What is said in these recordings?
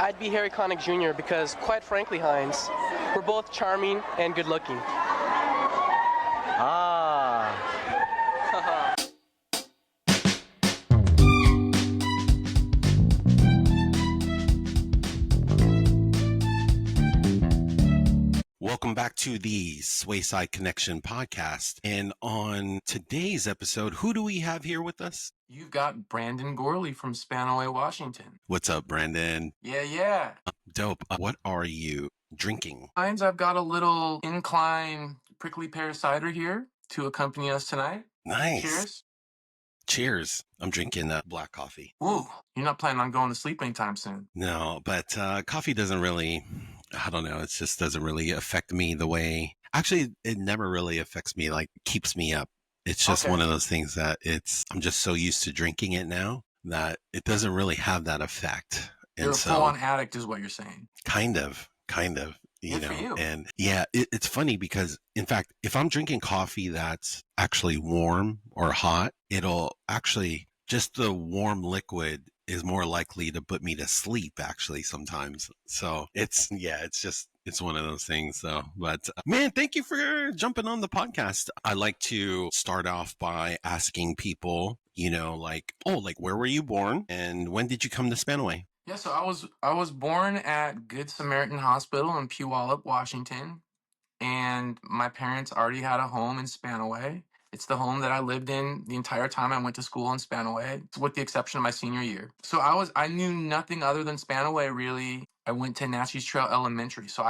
I'd be Harry Connick Jr. because, quite frankly, Heinz, we're both charming and good-looking. Ah. Welcome back to the SwaySide Connection Podcast. And on today's episode, who do we have here with us? You've got Brandon Ghorley from Spanaway, Washington. What's up, Brandon? Yeah. Dope. What are you drinking? Heinz, I've got a little incline prickly pear cider here to accompany us tonight. Nice. Cheers. Cheers. I'm drinking black coffee. Ooh, you're not planning on going to sleep anytime soon. No, but coffee doesn't really, I don't know, it just doesn't really affect me the way, actually, it never really affects me, like keeps me up. It's just one of those things that I'm just so used to drinking it now that it doesn't really have that effect. You're a full-on addict is what you're saying. Kind of, you Good know, for you. and yeah, it's funny because in fact, if I'm drinking coffee that's actually warm or hot, it'll actually, just the warm liquid is more likely to put me to sleep actually sometimes. So it's one of those things though. But man, thank you for jumping on the podcast. I like to start off by asking people, like where were you born and when did you come to Spanaway? Yeah, so I was born at Good Samaritan Hospital in Puyallup, Washington, and my parents already had a home in Spanaway. It's the home that I lived in the entire time I went to school in Spanaway, with the exception of my senior year. So I knew nothing other than Spanaway, really. I went to Natchez Trail Elementary. So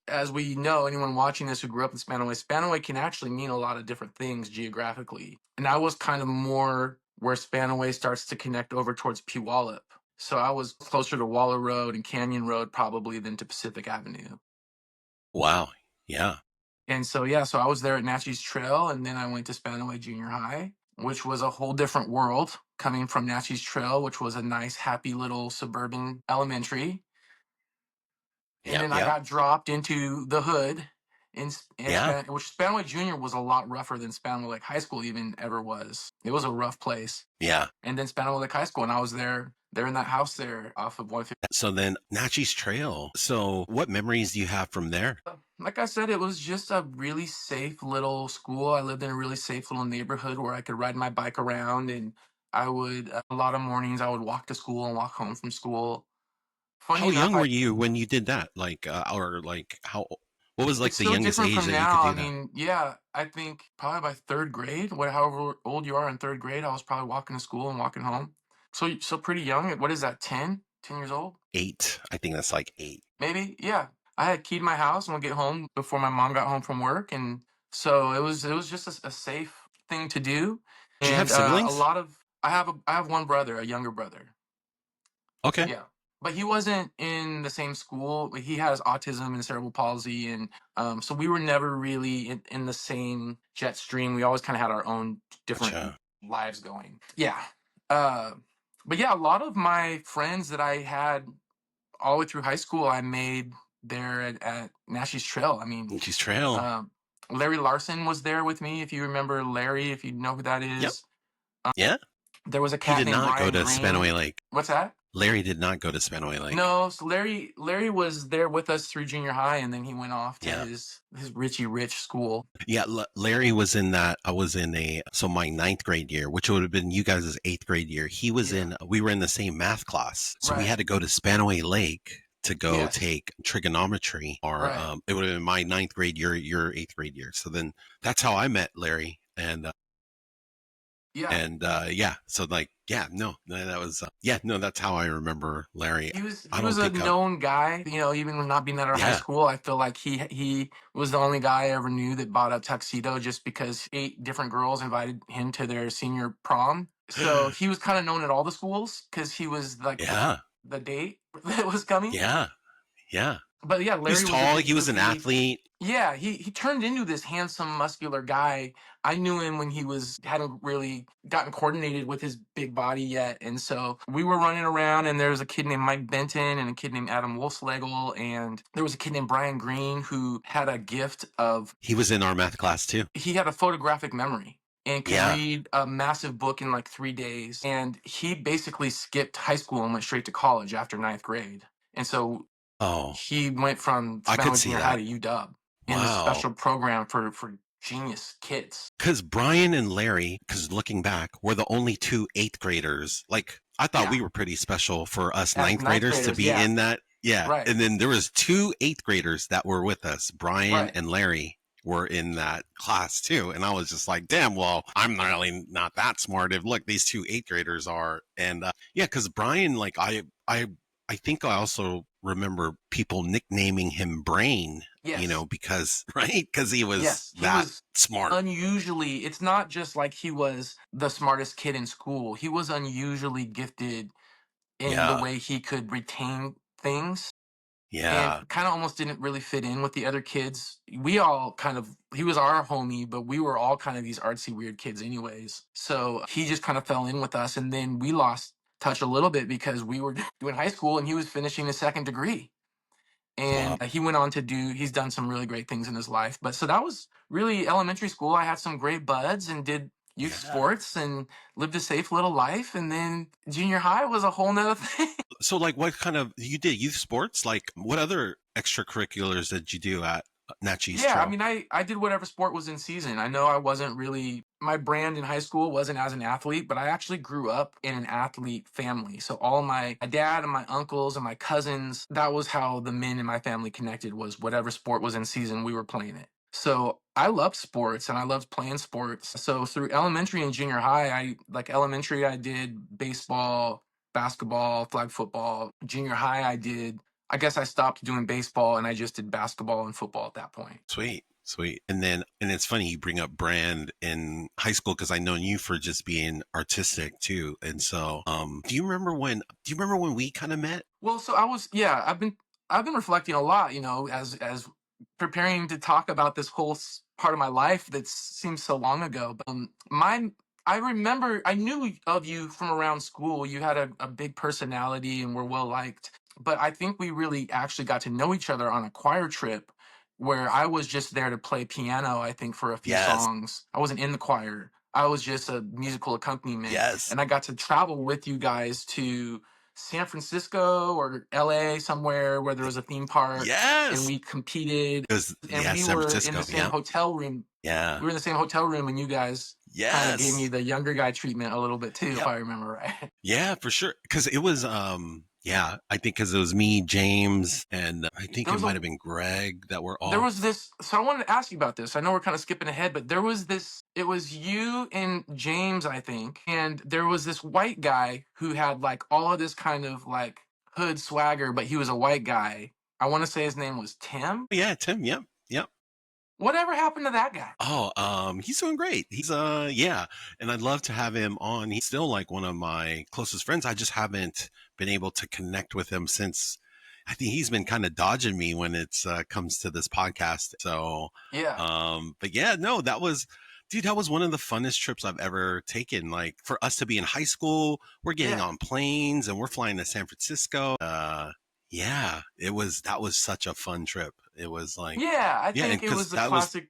as we know, anyone watching this who grew up in Spanaway can actually mean a lot of different things geographically. And I was kind of more where Spanaway starts to connect over towards Puyallup. So I was closer to Waller Road and Canyon Road probably than to Pacific Avenue. Wow. Yeah. And so I was there at Natchez Trail, and then I went to Spanaway Junior High, which was a whole different world coming from Natchez Trail, which was a nice, happy little suburban elementary. And then I got dropped into the hood, which Spanaway Junior was a lot rougher than Spanaway Lake High School even ever was. It was a rough place. Yeah. And then Spanaway Lake High School, and I was there in that house there off of 150. So then Natchez Trail. So what memories do you have from there? Like I said, it was just a really safe little school. I lived in a really safe little neighborhood where I could ride my bike around, and a lot of mornings I would walk to school and walk home from school. How young were you when you did that? What was like the youngest age that you could do that? I mean, yeah, I think probably by third grade, however old you are in third grade, I was probably walking to school and walking home. So pretty young. What is that, 10 years old? 8. I think that's like 8. Maybe, yeah. I had keyed my house and would get home before my mom got home from work. And so it was just a safe thing to do. Do you have siblings? I have one brother, a younger brother. Okay. Yeah. But he wasn't in the same school. He has autism and cerebral palsy. And so we were never really in the same jet stream. We always kind of had our own different lives going. Yeah. But yeah, a lot of my friends that I had all the way through high school, I made there at Natchez Trail. I mean, Natchez Trail. Larry Larson was there with me. If you remember Larry, if you know who that is. Yep. Yeah. There was a cat named Ryan He did not go to Green. Spanaway Lake. What's that? Larry did not go to Spanaway Lake. No, so Larry was there with us through junior high, and then he went off to his Richie Rich school. Yeah, Larry was in that. I was in my 9th grade year, which would have been you guys' 8th grade year. He was we were in the same math class. So we had to go to Spanaway Lake to go take trigonometry, or it would have been my 9th grade year, your 8th grade year. So then that's how I met Larry. And so that was that's how I remember Larry. He was a known guy, even not being at our high school. I feel like he was the only guy I ever knew that bought a tuxedo just because 8 different girls invited him to their senior prom. So he was kind of known at all the schools because he was like the date that was coming. Yeah. But yeah, Larry was tall. He was an athlete. Yeah, he turned into this handsome, muscular guy. I knew him when he hadn't really gotten coordinated with his big body yet. And so we were running around, and there was a kid named Mike Benton and a kid named Adam Wolfslegel. And there was a kid named Brian Green who had a gift of... He was in our math class too. He had a photographic memory and could read a massive book in like 3 days. And he basically skipped high school and went straight to college after 9th grade. And so Oh, he went from I could Spanaway see Junior High that. to UW in this Wow. special program for genius kids. Because Brian and Larry, because looking back, were the only two eighth graders. Like, I thought Yeah. we were pretty special for us As ninth ninth graders to graders, be yeah. in that. Yeah. Right. And then there was two eighth graders that were with us. Brian Right. and Larry were in that class too. And I was just like, damn, well, I'm really not that smart. If look, these two eighth graders are. And yeah, because Brian, like, I think I also remember people nicknaming him Brain, you know, Yes. because, right? Because he was Yes. He that was smart. unusually, it's not just like he was the smartest kid in school. He was unusually gifted in the Yeah. way he could retain things, and Yeah. kind of almost didn't really fit in with the other kids. We all kind of, he was our homie, but we were all kind of these artsy weird kids anyways. So he just kind of fell in with us, and then we lost touch a little bit because we were doing high school and he was finishing his second degree. Wow. And he went on to do, he's done some really great things in his life. But so that was really elementary school. I had some great buds and did youth Yeah. sports and lived a safe little life. And then junior high was a whole nother thing. So, like, what kind of you did youth sports? Like, what other extracurriculars did you do at Natchez Yeah, I Trail? mean, I did whatever sport was in season. I know I wasn't really, my brand in high school wasn't as an athlete, but I actually grew up in an athlete family. So all my dad and my uncles and my cousins, that was how the men in my family connected, was whatever sport was in season, we were playing it. So I loved sports and I loved playing sports. So through elementary and junior high, I like elementary, I did baseball, basketball, flag football. Junior high, I guess I stopped doing baseball and I just did basketball and football at that point. Sweet, sweet. And then, and it's funny you bring up brand in high school because I known you for just being artistic too. And so, do you remember when? Do you remember when we kind of met? Well, so I was, yeah, I've been reflecting a lot, as preparing to talk about this whole part of my life that seems so long ago. But I remember, I knew of you from around school. You had a big personality and were well liked. But I think we really actually got to know each other on a choir trip where I was just there to play piano, I think, for a few Yes, songs. I wasn't in the choir. I was just a musical accompaniment. yes, And I got to travel with you guys to San Francisco or LA, somewhere where there was a theme park, and yes. we competed, It was and we San were in Francisco. the same Yeah, hotel room. yeah, We were in the same hotel room, and you guys kind of gave me yes, the younger guy treatment a little bit too, if yep, I remember right. yeah, for sure. Because it was, yeah, I think because it was me, James, and I think There it was might a have been Greg that were there all. was this, so I wanted to ask you about this. I know we're kind of skipping ahead, but there was this, it was you and James, I think, and there was this white guy who had like all of this kind of like hood swagger, but he was a white guy. I want to say his name was Tim. Yeah, Tim. Yep, yep. Whatever happened to that guy? Oh, he's doing great. He's yeah, and I'd love to have him on. He's still like one of my closest friends. I just haven't been able to connect with him since. I think he's been kind of dodging me when it's comes to this podcast. So, Yeah. but yeah, no, that was, dude, that was one of the funnest trips I've ever taken. Like for us to be in high school, we're getting Yeah. on planes and we're flying to San Francisco. Yeah, that was such a fun trip. It was like, Yeah, I yeah, and think because that was, it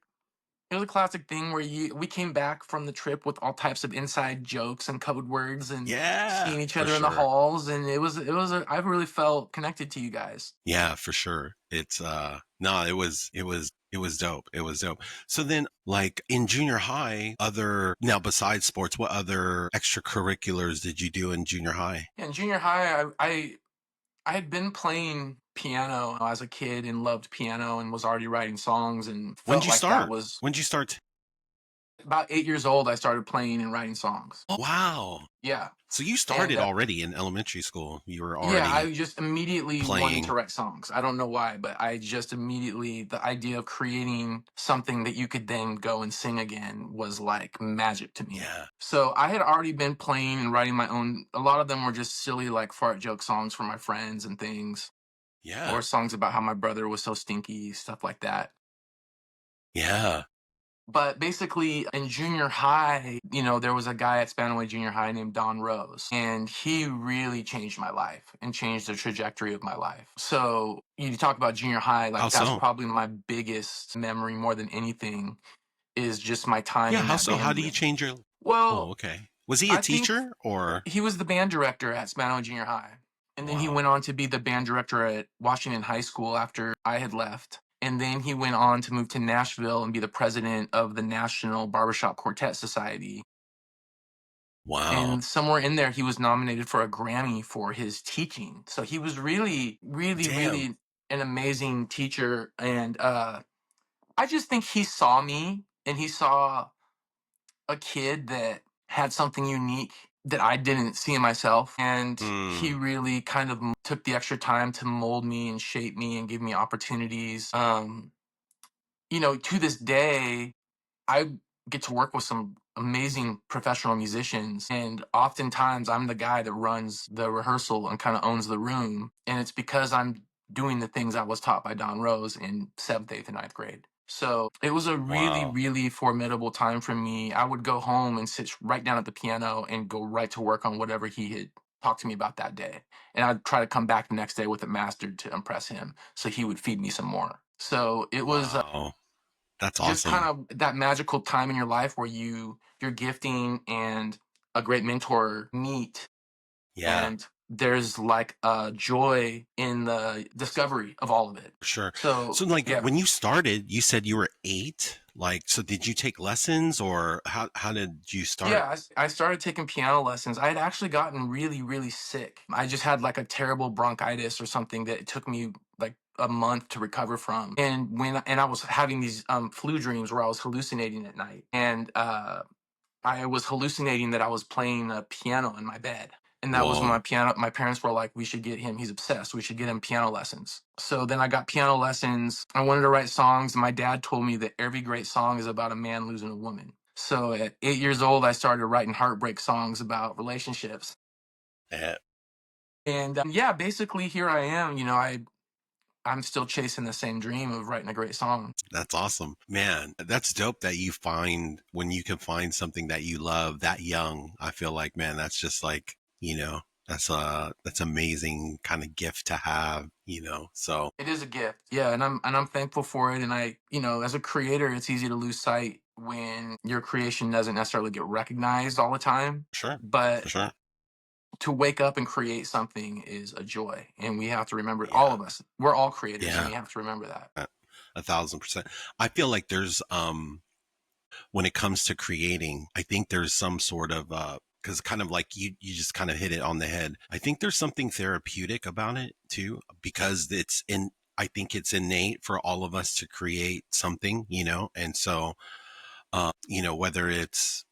was a classic thing where we came back from the trip with all types of inside jokes and code words and yeah, seeing each for other in the sure. halls, and I really felt connected to you guys. Yeah, for sure. It's no, it was dope. It was dope. So then like in junior high, other now besides sports, what other extracurriculars did you do in junior high? In junior high, I had been playing piano as a kid and loved piano and was already writing songs and When'd felt you like that start? was When'd you start? about 8 years old. I started playing and writing songs. Oh, wow. Yeah. So you And started already in elementary school. You were yeah, already I just immediately wanted to playing. write songs. I don't know why, but I just immediately, the idea of creating something that you could then go and sing again was like magic to me. Yeah. So I had already been playing and writing my own. A lot of them were just silly, like fart joke songs for my friends and things, Yeah. or songs about how my brother was so stinky, stuff like that. Yeah. But basically, in junior high, there was a guy at Spanaway Junior High named Don Rose, and he really changed my life and changed the trajectory of my life. So you talk about junior high, How like that's so? probably my biggest memory more than anything is just my time Yeah, in how that so? How band do you room. change your Oh, Well, okay. Was he a I think teacher or he was the band director at Spanaway Junior High. And then he Wow. went on to be the band director at Washington High School after I had left. And then he went on to move to Nashville and be the president of the National Barbershop Quartet Society. Wow. And somewhere in there, he was nominated for a Grammy for his teaching. So he was really, really, Damn. really an amazing teacher. And I just think he saw me and he saw a kid that had something unique that I didn't see in myself. And he really kind of took the extra time to mold me and shape me and give me opportunities. You know, to this day, I get to work with some amazing professional musicians, and oftentimes I'm the guy that runs the rehearsal and kind of owns the room, and it's because I'm doing the things I was taught by Don Rose in 7th, 8th, and 9th grade. So it was a really, Wow. really formidable time for me. I would go home and sit right down at the piano and go right to work on whatever he had talked to me about that day. And I'd try to come back the next day with it mastered to impress him, so he would feed me some more. So it was Wow. That's just kind awesome. of that magical time in your life where your gifting and a great mentor meet, Yeah, and there's like a joy in the discovery of all of it. for sure. So So like yeah. when you started, you said you were 8. Like, so did you take lessons or how did you start? Yeah, I started taking piano lessons. I had actually gotten really, really sick. I just had like a terrible bronchitis or something that it took me like a month to recover from. And I was having these flu dreams where I was hallucinating at night. And I was hallucinating that I was playing a piano in my bed. And that was when Whoa. my parents were like, we should get him, he's obsessed. We should get him piano lessons. So then I got piano lessons. I wanted to write songs. And my dad told me that every great song is about a man losing a woman. So at 8 years old, I started writing heartbreak songs about relationships. Eh, And yeah, basically here I am. You know, I'm still chasing the same dream of writing a great song. That's awesome. Man, that's dope that you find when you can find something that you love that young. I feel like, man, that's just like, that's amazing kind of gift to have. So It is a gift. Yeah, and I'm thankful for it. And I, you know, as a creator, it's easy to lose sight when your creation doesn't necessarily get recognized all the time. sure, But for sure. to wake up and create something is a joy. And we have to remember, all Yeah. of us, we're all creators, and Yeah. we have to remember that. 1,000%. I feel like there's when it comes to creating, I think there's some sort of because kind of like you just kind of hit it on the head. I think there's something therapeutic about it too, because I think it's innate for all of us to create something. And so whether it's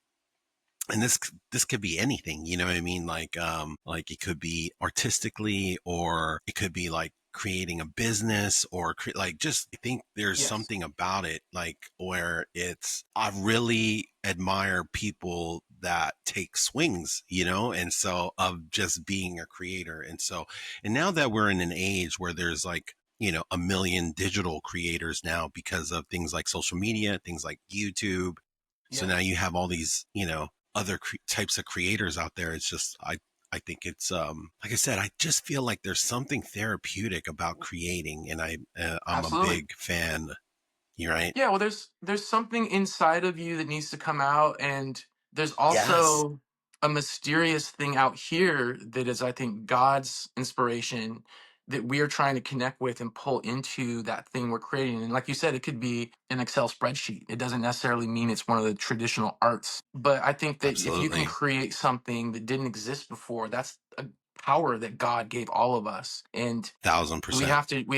and this could be anything, you know what I mean? Like it could be artistically, or it could be like creating a business, or like, just I think there's Yes. something about it, like where I really admire people that take swings, and so of just being a creator. And now that we're in an age where there's like, a million digital creators now because of things like social media, things like YouTube. So now Yes. you have all these, other types of creators out there. It's just, I think it's, like I said, I just feel like there's something therapeutic about creating, and I'm a Absolutely. big fan. You're right. Yeah, well, there's something inside of you that needs to come out, and there's Yes. also a mysterious thing out here that is, I think, God's inspiration that we are trying to connect with and pull into that thing we're creating. And like you said, it could be an Excel spreadsheet. It doesn't necessarily mean it's one of the traditional arts, but I think that if you can Absolutely. create something that didn't exist before, that's a power that God gave all of us, and Thousand we percent.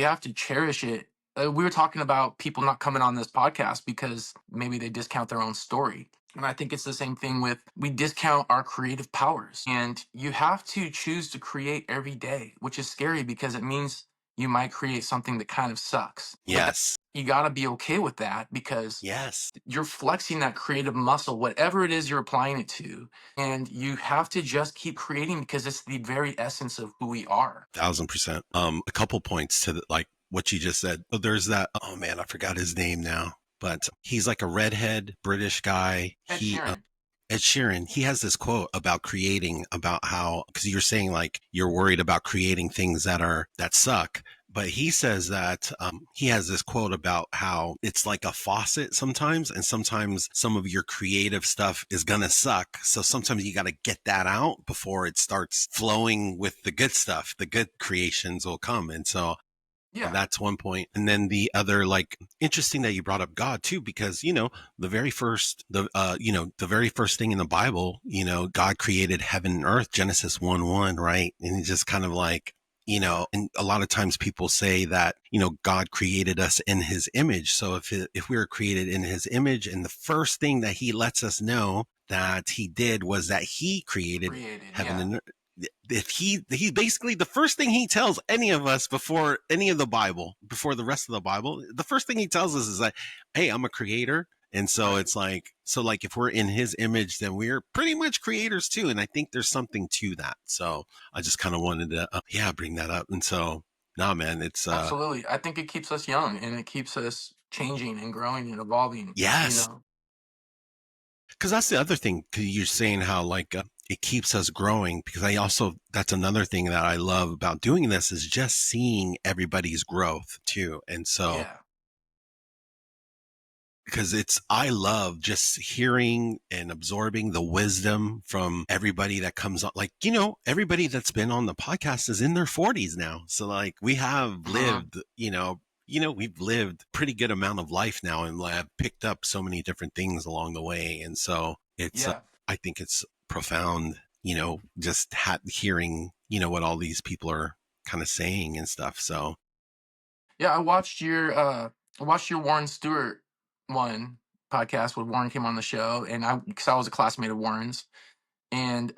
have to cherish it. We were talking about people not coming on this podcast because maybe they discount their own story. And I think it's the same thing with, we discount our creative powers. And you have to choose to create every day, which is scary because it means you might create something that kind of sucks. But Yes. you got to be okay with that, because Yes. you're flexing that creative muscle, whatever it is you're applying it to. And you have to just keep creating because it's the very essence of who we are. 1,000%. A couple points to like what you just said. Oh, there's that. Oh man, I forgot his name now, but he's like a redhead British guy. Ed Sheeran. Ed Sheeran, he has this quote about creating, about how, because you're saying like you're worried about creating things that suck, But he says that he has this quote about how it's like a faucet sometimes, and sometimes some of your creative stuff is going to suck. So sometimes you got to get that out before it starts flowing with the good stuff. The good creations will come. And so Yeah. that's one point. And then the other, like, interesting that you brought up God too, because, the very first, the very first thing in the Bible, God created heaven and earth, Genesis 1:1, right? And it's just kind of like, and a lot of times people say that, God created us in his image. So if we were created in his image, and the first thing that he lets us know that he did was that he created heaven and earth. If he basically, the first thing he tells any of us before any of the Bible, before the rest of the Bible, the first thing he tells us is like, hey, I'm a creator. And so it's like, if we're in his image, then we're pretty much creators too. And I think there's something to that. So I just kind of wanted to, bring that up. And so, nah, man, it's, Absolutely. I think it keeps us young and it keeps us changing and growing and evolving, yes. Because that's the other thing. Cause you're saying how like it keeps us growing. Because that's another thing that I love about doing this is just seeing everybody's growth too. And so, because I love just hearing and absorbing the wisdom from everybody that comes on. Like, everybody that's been on the podcast is in their 40s now. So like we have lived, we've lived pretty good amount of life now and have picked up so many different things along the way. And so it's, I think it's profound, just hearing, what all these people are kind of saying and stuff. So. Yeah, I watched your Warren Stewart one podcast when Warren came on the show, and because I was a classmate of Warren's, and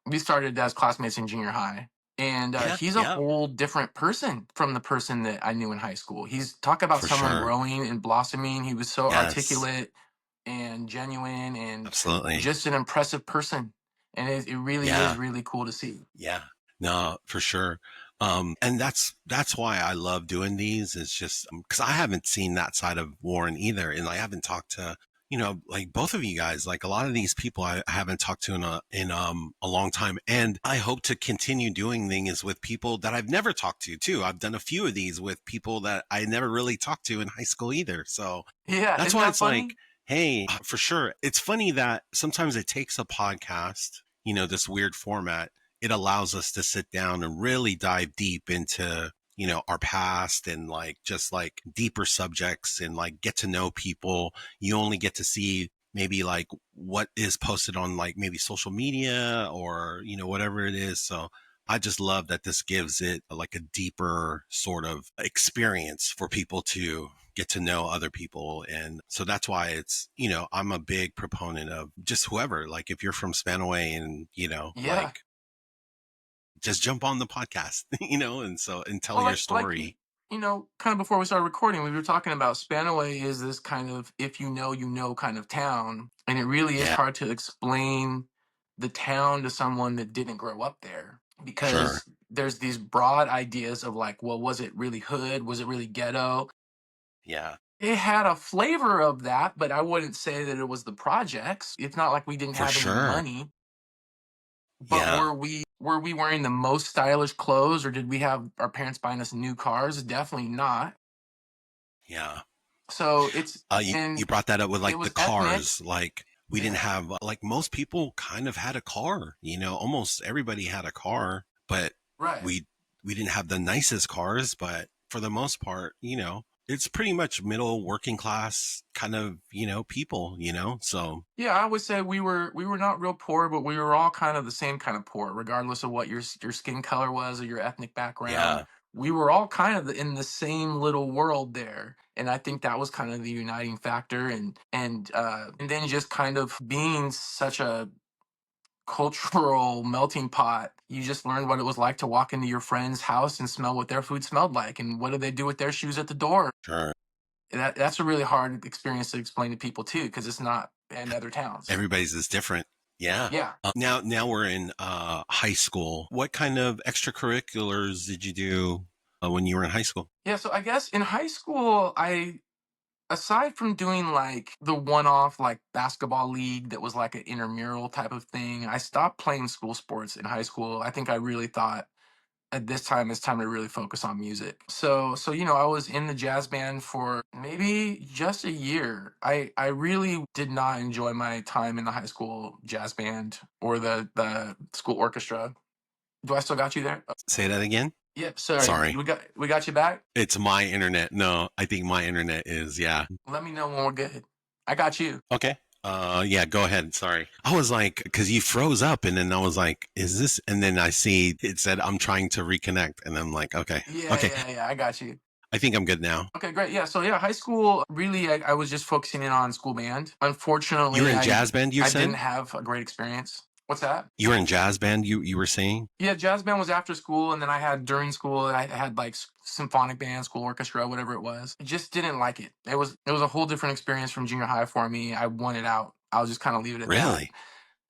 we started as classmates in junior high. And he's a whole different person from the person that I knew in high school. He's talk about For someone sure. growing and blossoming. He was so articulate and genuine and absolutely just an impressive person. And it really is really cool to see. Yeah, no, for sure. And that's why I love doing these, is just because I haven't seen that side of Warren either. And I haven't talked to, like both of you guys, like a lot of these people I haven't talked to in a long time. And I hope to continue doing things with people that I've never talked to too. I've done a few of these with people that I never really talked to in high school either. So that's why it's funny? Like, hey, for sure. It's funny that sometimes it takes a podcast, this weird format. It allows us to sit down and really dive deep into, our past and like just like deeper subjects and like get to know people. You only get to see maybe like what is posted on like maybe social media or, whatever it is. So I just love that this gives it like a deeper sort of experience for people to get to know other people. And so that's why it's, I'm a big proponent of just whoever, like if you're from Spanaway and, like just jump on the podcast, and tell your story. Kind of before we started recording, we were talking about Spanaway is this kind of, if you know kind of town. And it really is hard to explain the town to someone that didn't grow up there, because there's these broad ideas of like, well, was it really hood? Was it really ghetto? Yeah. It had a flavor of that, but I wouldn't say that it was the projects. It's not like we didn't have any money. But were we wearing the most stylish clothes, or did we have our parents buying us new cars? Definitely not. Yeah. So it's you brought that up with like the cars. Ethnic. Like we didn't have, like most people kind of had a car, almost everybody had a car, but we didn't have the nicest cars, but for the most part, it's pretty much middle working class kind of, people, so. Yeah, I would say we were not real poor, but we were all kind of the same kind of poor, regardless of what your skin color was or your ethnic background. Yeah. We were all kind of in the same little world there. And I think that was kind of the uniting factor. And then just kind of being such a cultural melting pot, you just learned what it was like to walk into your friend's house and smell what their food smelled like, and what do they do with their shoes at the door. Sure. That's a really hard experience to explain to people too, because it's not in other towns. Everybody's is different. Yeah. Now we're in high school. What kind of extracurriculars did you do when you were in high school? Yeah, so I guess in high school, aside from doing like the one-off like basketball league that was like an intramural type of thing, I stopped playing school sports in high school. I think I really thought at this time it's time to really focus on music. So I was in the jazz band for maybe just a year. I really did not enjoy my time in the high school jazz band or the school orchestra. Do I still got you there? Say that again. Yep, sorry. Sorry. We got you back? It's my internet. No, I think my internet is, yeah. Let me know when we're good. I got you. Okay. Yeah, go ahead. Sorry. I was like, because you froze up, and then I was like, is this? And then I see it said, I'm trying to reconnect. And I'm like, okay. Yeah, Okay. yeah, I got you. I think I'm good now. Okay, great. Yeah, so high school, really, I was just focusing in on school band. Unfortunately, You were in jazz band, you I said? didn't have a great experience. What's that? You were in jazz band, you were saying? Yeah, jazz band was after school, and then I had during school, I had like symphonic band, school orchestra, whatever it was. I just didn't like it. It was a whole different experience from junior high for me. I wanted out. I'll just kind of leave it at Really?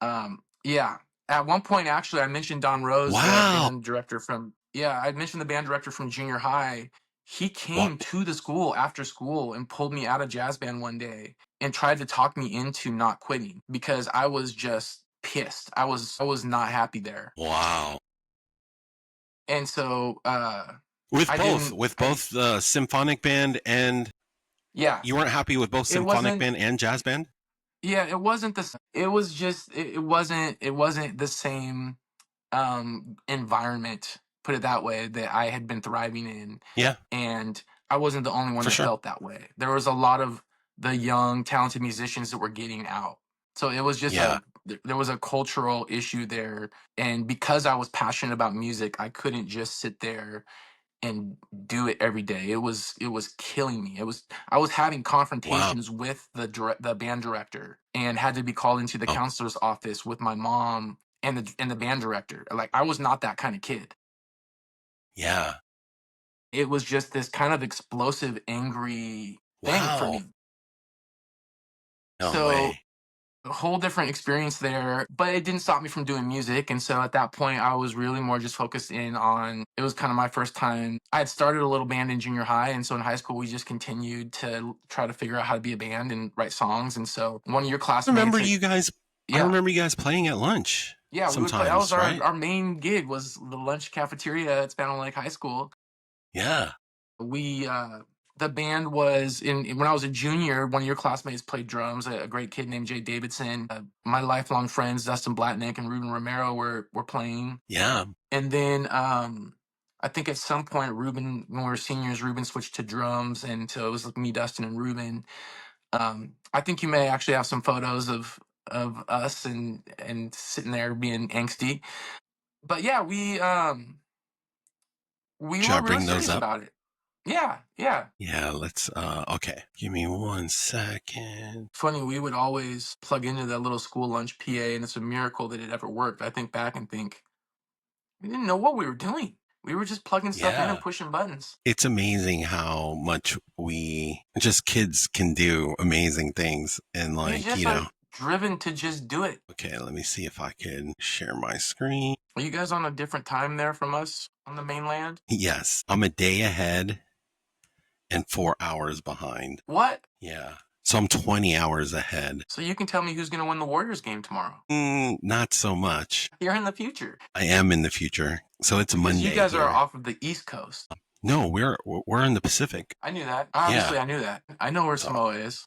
that. Yeah. At one point, actually, I mentioned Don Rose, Wow. the band director from. Yeah, I mentioned the band director from junior high. He came to the school after school and pulled me out of jazz band one day and tried to talk me into not quitting because I was just pissed. I was not happy there. Wow. And so With I both, didn't- with both the symphonic band and yeah. you weren't happy with both symphonic band and jazz band? Yeah, it wasn't the it was just it wasn't the same environment, put it that way, that I had been thriving in. Yeah. And I wasn't the only one For that sure. felt that way. There was a lot of the young, talented musicians that were getting out. So it was just Yeah. there was a cultural issue there. And because I was passionate about music, I couldn't just sit there and do it every day. It was killing me. I was having confrontations with the band director and had to be called into the counselor's office with my mom and the band director. Like, I was not that kind of kid. Yeah. It was just this kind of explosive, angry thing for me. No So way. a whole different experience there, but it didn't stop me from doing music. And so at that point, I was really more just focused in on, it was kind of my first time. I had started a little band in junior high. And so in high school, we just continued to try to figure out how to be a band and write songs. And so one of your classmates. I remember you guys playing at lunch. Yeah, we would play. That was right? our main gig, was the lunch cafeteria at Spanaway High School. Yeah. We, the band was when I was a junior, one of your classmates played drums, a great kid named Jay Davidson. My lifelong friends, Dustin Blatnick and Ruben Romero, were playing. Yeah. And then I think at some point, Ruben, when we were seniors, Ruben switched to drums. And so it was like me, Dustin, and Ruben. I think you may actually have some photos of us and sitting there being angsty. But yeah, we were real serious about it. Yeah. Yeah, let's okay. Give me 1 second. Funny, we would always plug into that little school lunch PA, and it's a miracle that it ever worked. I think back and think, we didn't know what we were doing. We were just plugging stuff in and pushing buttons. It's amazing how much kids can do amazing things, and like, driven to just do it. Okay, let me see if I can share my screen. Are you guys on a different time there from us on the mainland? Yes, I'm a day ahead and 4 hours behind. What? Yeah. So I'm 20 hours ahead. So you can tell me who's going to win the Warriors game tomorrow. Not so much. You're in the future. I am in the future. So it's Monday. You guys are off of the East Coast. No, we're in the Pacific. I knew that. Obviously, I knew that. I know where Samoa is.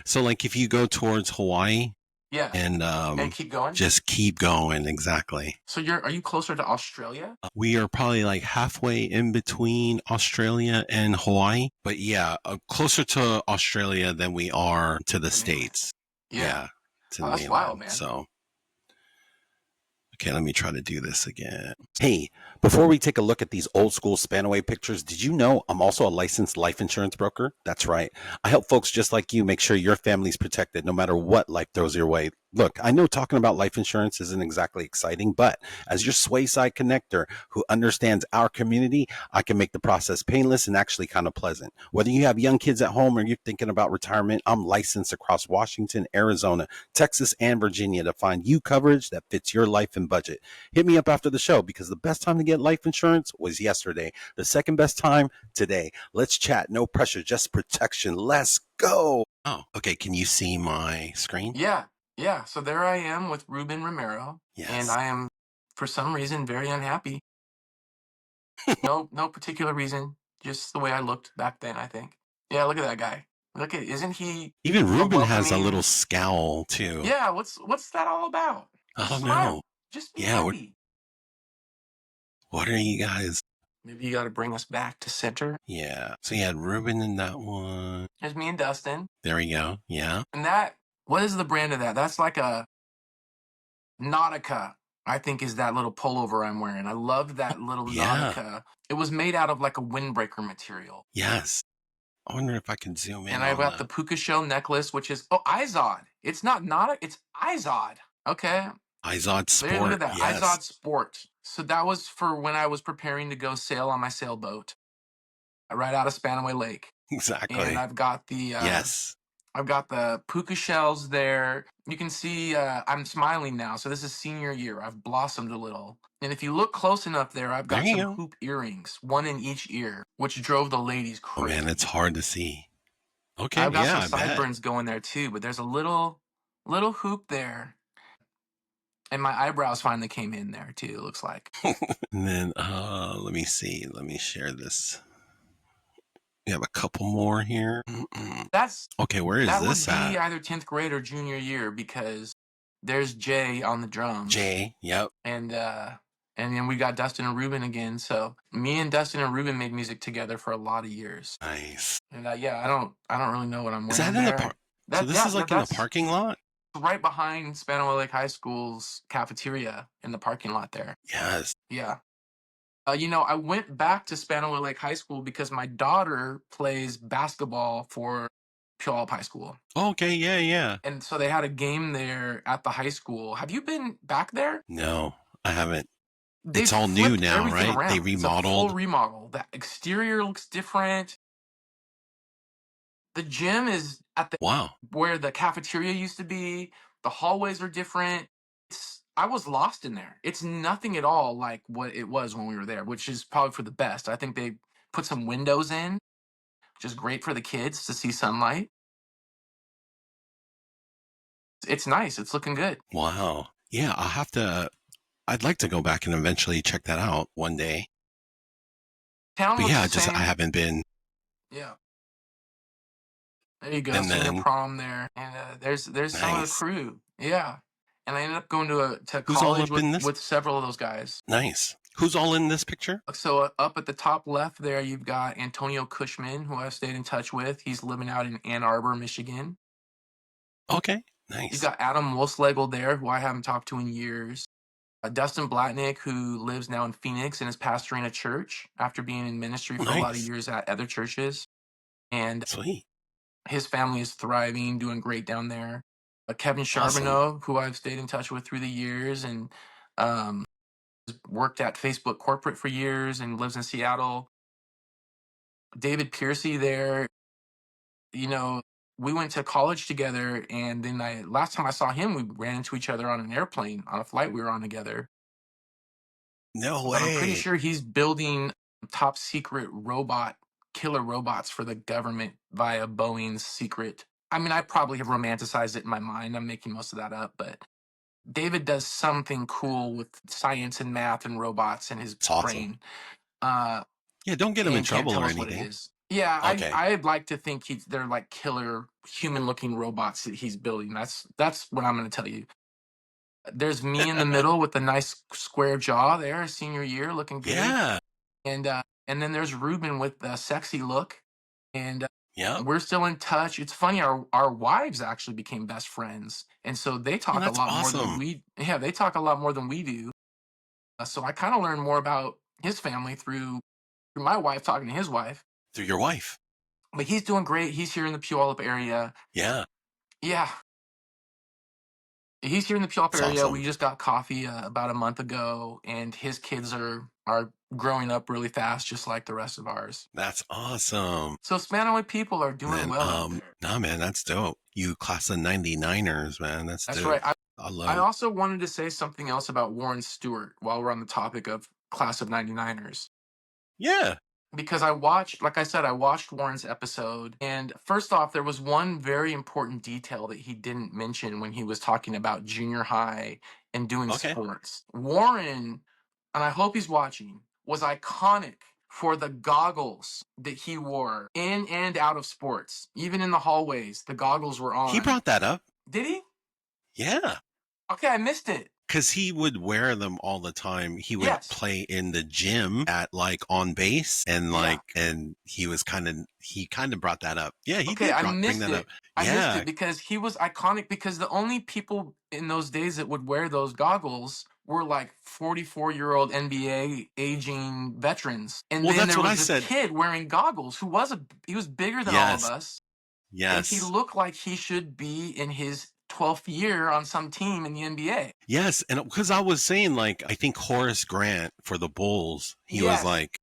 So like if you go towards Hawaii, and keep going, just keep going. Exactly. So are you closer to Australia? We are probably like halfway in between Australia and Hawaii, but yeah, closer to Australia than we are to the States. Yeah, to the that's mainland. Wild, man. So okay, let me try to do this again. Hey, before we take a look at these old school Spanaway pictures, did you know I'm also a licensed life insurance broker? That's right. I help folks just like you make sure your family's protected no matter what life throws your way. Look, I know talking about life insurance isn't exactly exciting, but as your Swayside connector who understands our community, I can make the process painless and actually kind of pleasant. Whether you have young kids at home or you're thinking about retirement, I'm licensed across Washington, Arizona, Texas, and Virginia to find you coverage that fits your life and budget. Hit me up after the show because the best time to get life insurance was yesterday. The second best time, today. Let's chat. No pressure, just protection. Let's go. Oh, okay. Can you see my screen? Yeah, so there I am with Ruben Romero, and I am, for some reason, very unhappy. No particular reason. Just the way I looked back then, I think. Yeah, look at that guy. Isn't he Even a Ruben has a little welcoming? scowl too. Yeah, what's that all about? I Just don't smile. know. Just be Yeah, happy. what are you guys? Maybe you got to bring us back to center. Yeah. So you had Ruben in that one. There's me and Dustin. There we go. Yeah. And what is the brand of that? That's like a Nautica, I think, is that little pullover I'm wearing. I love that little Yeah. Nautica. It was made out of like a windbreaker material. Yes. I wonder if I can zoom in And I've on got the that. puka shell necklace, which is Izod. It's not Nautica, it's Izod. Okay. Izod There, look at Sport. that. Yes. Izod Sport. So that was for when I was preparing to go sail on my sailboat right out of Spanaway Lake. Exactly. And I've got the yes. I've got the puka shells there. You can see I'm smiling now. So this is senior year. I've blossomed a little. And if you look close enough there, I've got There you some go. hoop earrings, one in each ear, which drove the ladies Oh crazy. man, it's hard to see. Okay. I've got Yeah, some I bet. sideburns going there too, but there's a little hoop there. And my eyebrows finally came in there too, it looks like. And then let me see. Let me share this. We have a couple more here. That's Okay, where is that this would be at? either 10th grade or junior year because there's Jay on the drums. Jay. Yep. And then we got Dustin and Ruben again. So me and Dustin and Ruben made music together for a lot of years. Nice. And yeah, I don't really know what I'm wearing. Is that in there. the park? So this is like in the parking lot? Right behind Spanaway Lake High School's cafeteria in the parking lot there. Yes. Yeah. I went back to Spanaway Lake High School because my daughter plays basketball for Puyallup High School. Okay, yeah. And so they had a game there at the high school. Have you been back there? No, I haven't. They've It's all new flipped now, everything right? around. They It's a remodeled. full remodel. The exterior looks different. The gym is at Wow. where the cafeteria used to be. The hallways are different. I was lost in there. It's nothing at all like what it was when we were there, which is probably for the best. I think they put some windows in, which is great for the kids to see sunlight. It's nice. It's looking good. Wow. Yeah, I'd like to go back and eventually check that out one day. Town But looks yeah, the same. I haven't been. Yeah. There you go. And Senior then- prom there. And there's some of the Nice. crew. Yeah. And I ended up going to Who's all college up in this? with several of those guys. Nice. Who's all in this picture? So up at the top left there, you've got Antonio Cushman, who I've stayed in touch with. He's living out in Ann Arbor, Michigan. Okay, nice. You've got Adam Wolfslegel there, who I haven't talked to in years. Dustin Blatnick, who lives now in Phoenix and is pastoring a church after being in ministry for a lot of Nice. years at other churches. And Sweet. his family is thriving, doing great down there. Kevin Awesome. Charbonneau, who I've stayed in touch with through the years and worked at Facebook corporate for years and lives in Seattle. David Piercy there, we went to college together, and then last time I saw him, we ran into each other on an airplane on a flight we were on together. No But I'm pretty way. sure he's building top secret killer robots for the government via Boeing's secret. I mean, I probably have romanticized it in my mind. I'm making most of that up, but David does something cool with science and math and robots in his It's awesome. brain. Yeah, don't get him in and can't trouble tell or us what it anything. is. Yeah, Okay. I'd like to think they're like killer human-looking robots that he's building. That's what I'm going to tell you. There's me in the middle with a nice square jaw there, senior year, looking good. Yeah. And then there's Ruben with the sexy look, and Yeah. we're still in touch. It's funny, our wives actually became best friends, and so they talk a that's lot more awesome. than we. Yeah, they talk a lot more than we do. So I kind of learned more about his family through my wife talking to his wife. Through your wife. But he's doing great. He's here in the Puyallup area. Yeah. Yeah. He's here in the Puyallup That's area. awesome. We just got coffee about a month ago, and his kids are growing up really fast, just like the rest of ours. That's awesome. So Spanaway people are doing And, well out there. Nah, man, that's dope. You class of 99ers, man. That's dope. right. I love I it. also wanted to say something else about Warren Stewart while we're on the topic of class of 99ers. Yeah. Because I watched Warren's episode, and first off, there was one very important detail that he didn't mention when he was talking about junior high and doing Okay. sports. Warren, and I hope he's watching, was iconic for the goggles that he wore in and out of sports. Even in the hallways, the goggles were on. He brought that up. Did he? Yeah. Okay, I missed it. Because he would wear them all the time. He would Yes. play in the gym at like on base, and like, and he kind of brought that up. Yeah, he Okay, did I bring missed that it. up. I missed Yeah, it because he was iconic, because the only people in those days that would wear those goggles were like 44-year-old NBA aging veterans. And well, then that's there what I was this said. kid wearing goggles who he was bigger than all of Yes, us. And he yes, looked like he should be in his 12th year on some team in the NBA. yes. And because I was saying, like, I think Horace Grant for the Bulls, he was Yes. like,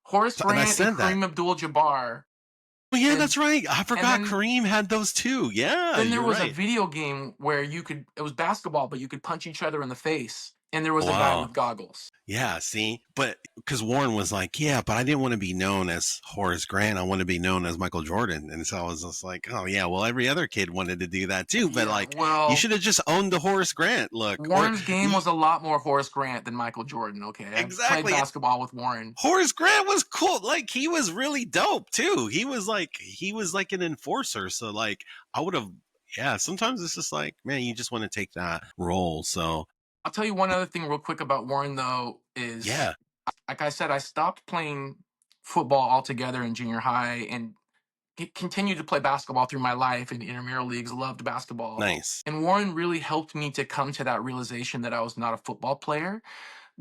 Horace and I Grant and said that. Kareem Abdul-Jabbar. Oh, yeah, And- that's right. I forgot then- Kareem had those too. Yeah, Then there you're was a right. video game where it was basketball, but you could punch each other in the face. And there was a guy Wow. with goggles. Yeah, see? But because Warren was like, yeah, but I didn't want to be known as Horace Grant. I want to be known as Michael Jordan. And so I was just like, oh, yeah, well, every other kid wanted to do that too. But Yeah, like, well, you should have just owned the Horace Grant look. Warren's game was a lot more Horace Grant than Michael Jordan, okay? I Exactly. played basketball with Warren. Horace Grant was cool. Like, he was really dope too. He was like an enforcer. So like, I would have, yeah, sometimes it's just like, man, you just want to take that role. So I'll tell you one other thing real quick about Warren, though, is, yeah, like I said, I stopped playing football altogether in junior high and continued to play basketball through my life in intramural leagues, loved basketball. nice. And Warren really helped me to come to that realization that I was not a football player,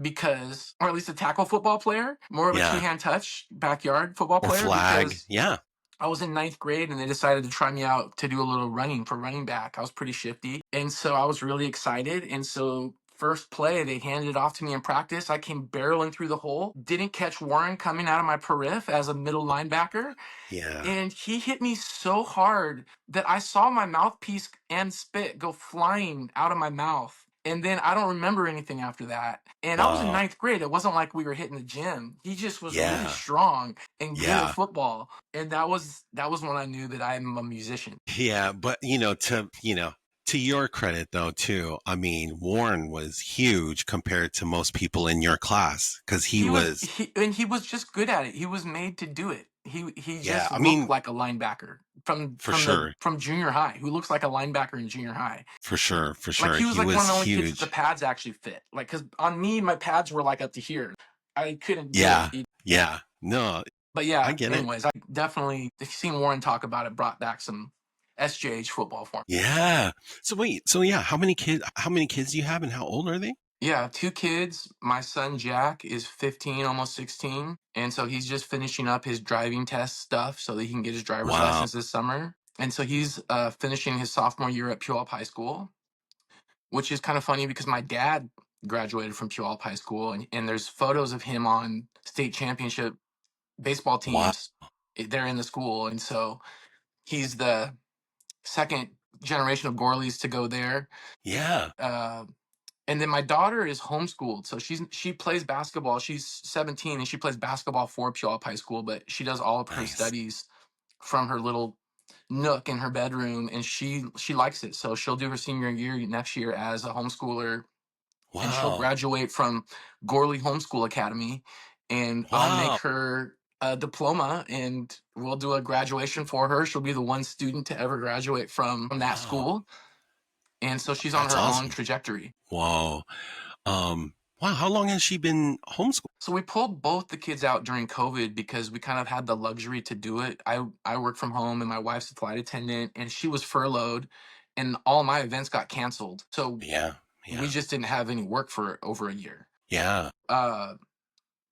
because, or at least a tackle football player, more of a Yeah. two-hand touch, backyard football Or player. flag. Because Yeah. I was in 9th grade and they decided to try me out to do a little running for running back. I was pretty shifty. And so I was really excited. And so first play, they handed it off to me in practice. I came barreling through the hole, didn't catch Warren coming out of my periph as a middle linebacker. Yeah. And he hit me so hard that I saw my mouthpiece and spit go flying out of my mouth. And then I don't remember anything after that. And I was in Wow. 9th grade. It wasn't like we were hitting the gym. He just was Yeah. really strong and good Yeah. at football. And that was when I knew that I'm a musician. Yeah, but to your credit though too, I mean, Warren was huge compared to most people in your class because he was just good at it. He was made to do it. He Yeah, just I looked mean, like a linebacker from sure. from junior high, who looks like a linebacker in junior high. for sure. Like he was like one of the only kids huge. that the pads actually fit. Like, because on me, my pads were like up to here. I couldn't do Yeah. it. Yeah, no, But yeah, I get it. anyways, I definitely, seeing Warren talk about it brought back some SJH football for me. yeah. So wait, how many kids do you have and how old are they? Yeah, 2 kids. My son Jack is 15, almost 16. And so he's just finishing up his driving test stuff so that he can get his driver's Wow. license this summer. And so he's finishing his sophomore year at Puyallup High School, which is kind of funny because my dad graduated from Puyallup High School, and there's photos of him on state championship baseball teams there in the school. And so he's the second generation of Ghorleys to go there. Yeah. And then my daughter is homeschooled, so she plays basketball. She's 17 and she plays basketball for Puyallup High School, but she does all of her Nice. studies from her little nook in her bedroom, and she likes it. So she'll do her senior year next year as a homeschooler, and she'll Wow. graduate from Ghorley Homeschool Academy, and I'll Wow. make her a diploma, and we'll do a graduation for her. She'll be the one student to ever graduate from that Wow. school. And so she's on That's her awesome. own trajectory. Whoa. Wow, how long has she been homeschooled? So we pulled both the kids out during COVID because we kind of had the luxury to do it. I work from home and my wife's a flight attendant, and she was furloughed, and all my events got canceled. So Yeah. we just didn't have any work for over a year. Yeah.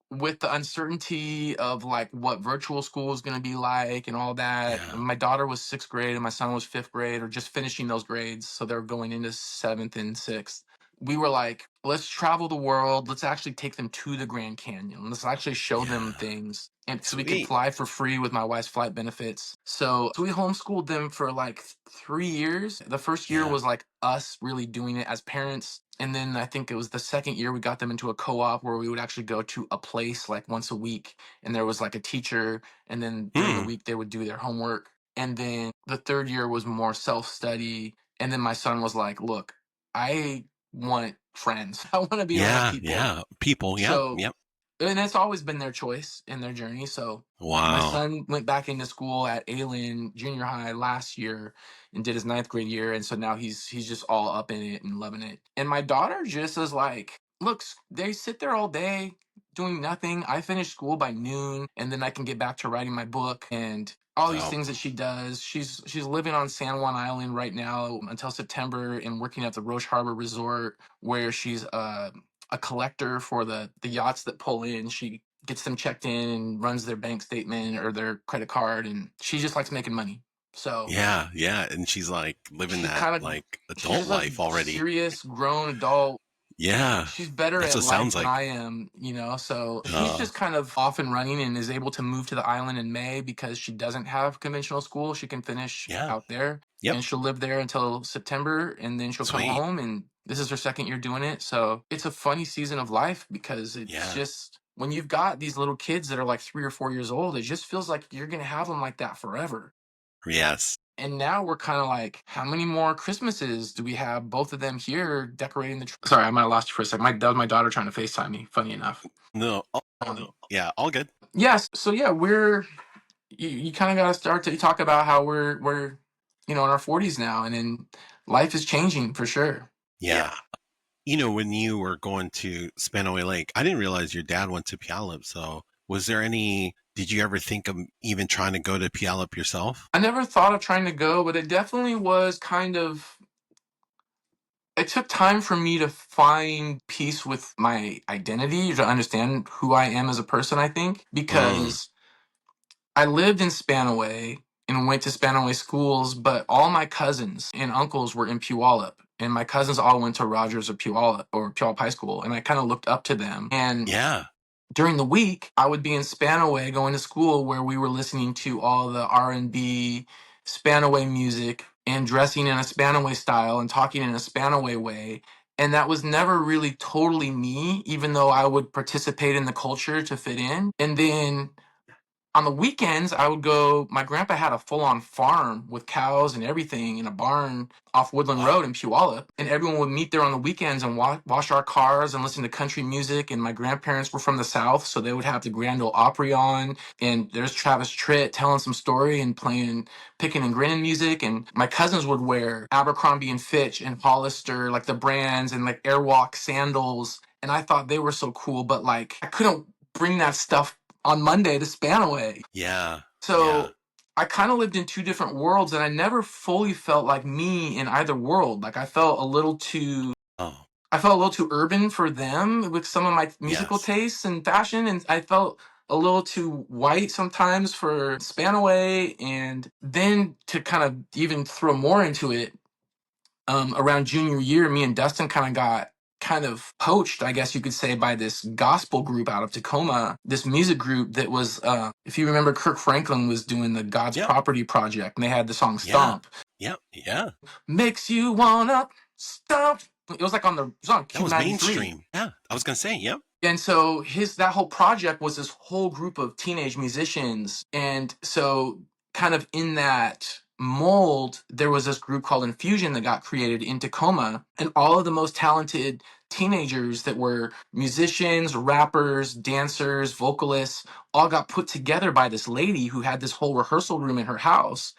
With the uncertainty of like what virtual school is going to be like and all that. Yeah. My daughter was 6th grade and my son was 5th grade, or just finishing those grades. So they're going into 7th and 6th. We were like, let's travel the world. Let's actually take them to the Grand Canyon. Let's actually show them things. And so we could Sweet. fly for free with my wife's flight benefits. So we homeschooled them for like 3 years. The first year Yeah. was like us really doing it as parents. And then I think it was the second year we got them into a co-op where we would actually go to a place like once a week. And there was like a teacher. And then during the week they would do their homework. And then the third year was more self-study. And then my son was like, look, I want friends. I want to be around people. Yeah. People. Yeah. So Yep. and it's always been their choice in their journey. So my Wow. son went back into school at Allen Junior High last year and did his ninth grade year, and so now he's just all up in it and loving it. And my daughter just is like, looks, they sit there all day doing nothing. I finish school by noon, and then I can get back to writing my book and all these So, things that she does. She's living on San Juan Island right now until September and working at the Roche Harbor Resort, where she's a collector for the yachts that pull in. She gets them checked in and runs their bank statement or their credit card, and she just likes making money. So yeah, yeah. And she's like living she's that kind of like she's adult just a life already. serious grown adult. Yeah. She's better That's at what it life sounds than like. I am, so she's Uh, just kind of off and running and is able to move to the island in May because she doesn't have conventional school. She can finish yeah. out there, Yep. and she'll live there until September, and then she'll come Sweet. home, and this is her second year doing it. So it's a funny season of life because it's Yeah. just when you've got these little kids that are like 3 or 4 years old, it just feels like you're going to have them like that forever. Yes. And now we're kind of like, how many more Christmases do we have both of them here decorating the tree? Sorry, I might have lost you for a second. That was my daughter trying to FaceTime me, funny enough. No. Yeah. All good. Yes. So yeah, you kind of got to start to talk about how we're in our 40s now, and then life is changing for sure. Yeah. When you were going to Spanaway Lake, I didn't realize your dad went to Puyallup. So did you ever think of even trying to go to Puyallup yourself? I never thought of trying to go, but it definitely was it took time for me to find peace with my identity, to understand who I am as a person, I think, because I lived in Spanaway and went to Spanaway schools, but all my cousins and uncles were in Puyallup. And my cousins all went to Rogers or Puyallup High School. And I kind of looked up to them. And Yeah. during the week, I would be in Spanaway going to school where we were listening to all the R&B Spanaway music and dressing in a Spanaway style and talking in a Spanaway way. And that was never really totally me, even though I would participate in the culture to fit in. And then on the weekends, I would go. My grandpa had a full-on farm with cows and everything in a barn off Woodland Wow. Road in Puyallup, and everyone would meet there on the weekends and wash our cars and listen to country music. And my grandparents were from the South, so they would have the Grand Ole Opry on, and there's Travis Tritt telling some story and playing picking and grinning music. And my cousins would wear Abercrombie and Fitch and Hollister, like the brands, and like Airwalk sandals, and I thought they were so cool, but like I couldn't bring that stuff on Monday to Spanaway. Yeah. So Yeah. I kind of lived in two different worlds, and I never fully felt like me in either world. Like I felt a little too Oh, urban for them with some of my musical yes. tastes and fashion, and I felt a little too white sometimes for Spanaway. And then to kind of even throw more into it, around junior year, me and Dustin got kind of poached, I guess you could say, by this gospel group out of Tacoma, this music group that was, if you remember, Kirk Franklin was doing the God's Yep. Property Project, and they had the song Yeah. Stomp. Yep. Yeah. Makes you wanna stomp. It was like on the song That was Q93. mainstream. Yeah. I was going to say, yep. And so that whole project was this whole group of teenage musicians. And so kind of in that mold, there was this group called Infusion that got created in Tacoma. And all of the most talented teenagers that were musicians, rappers, dancers, vocalists, all got put together by this lady who had this whole rehearsal room in her house.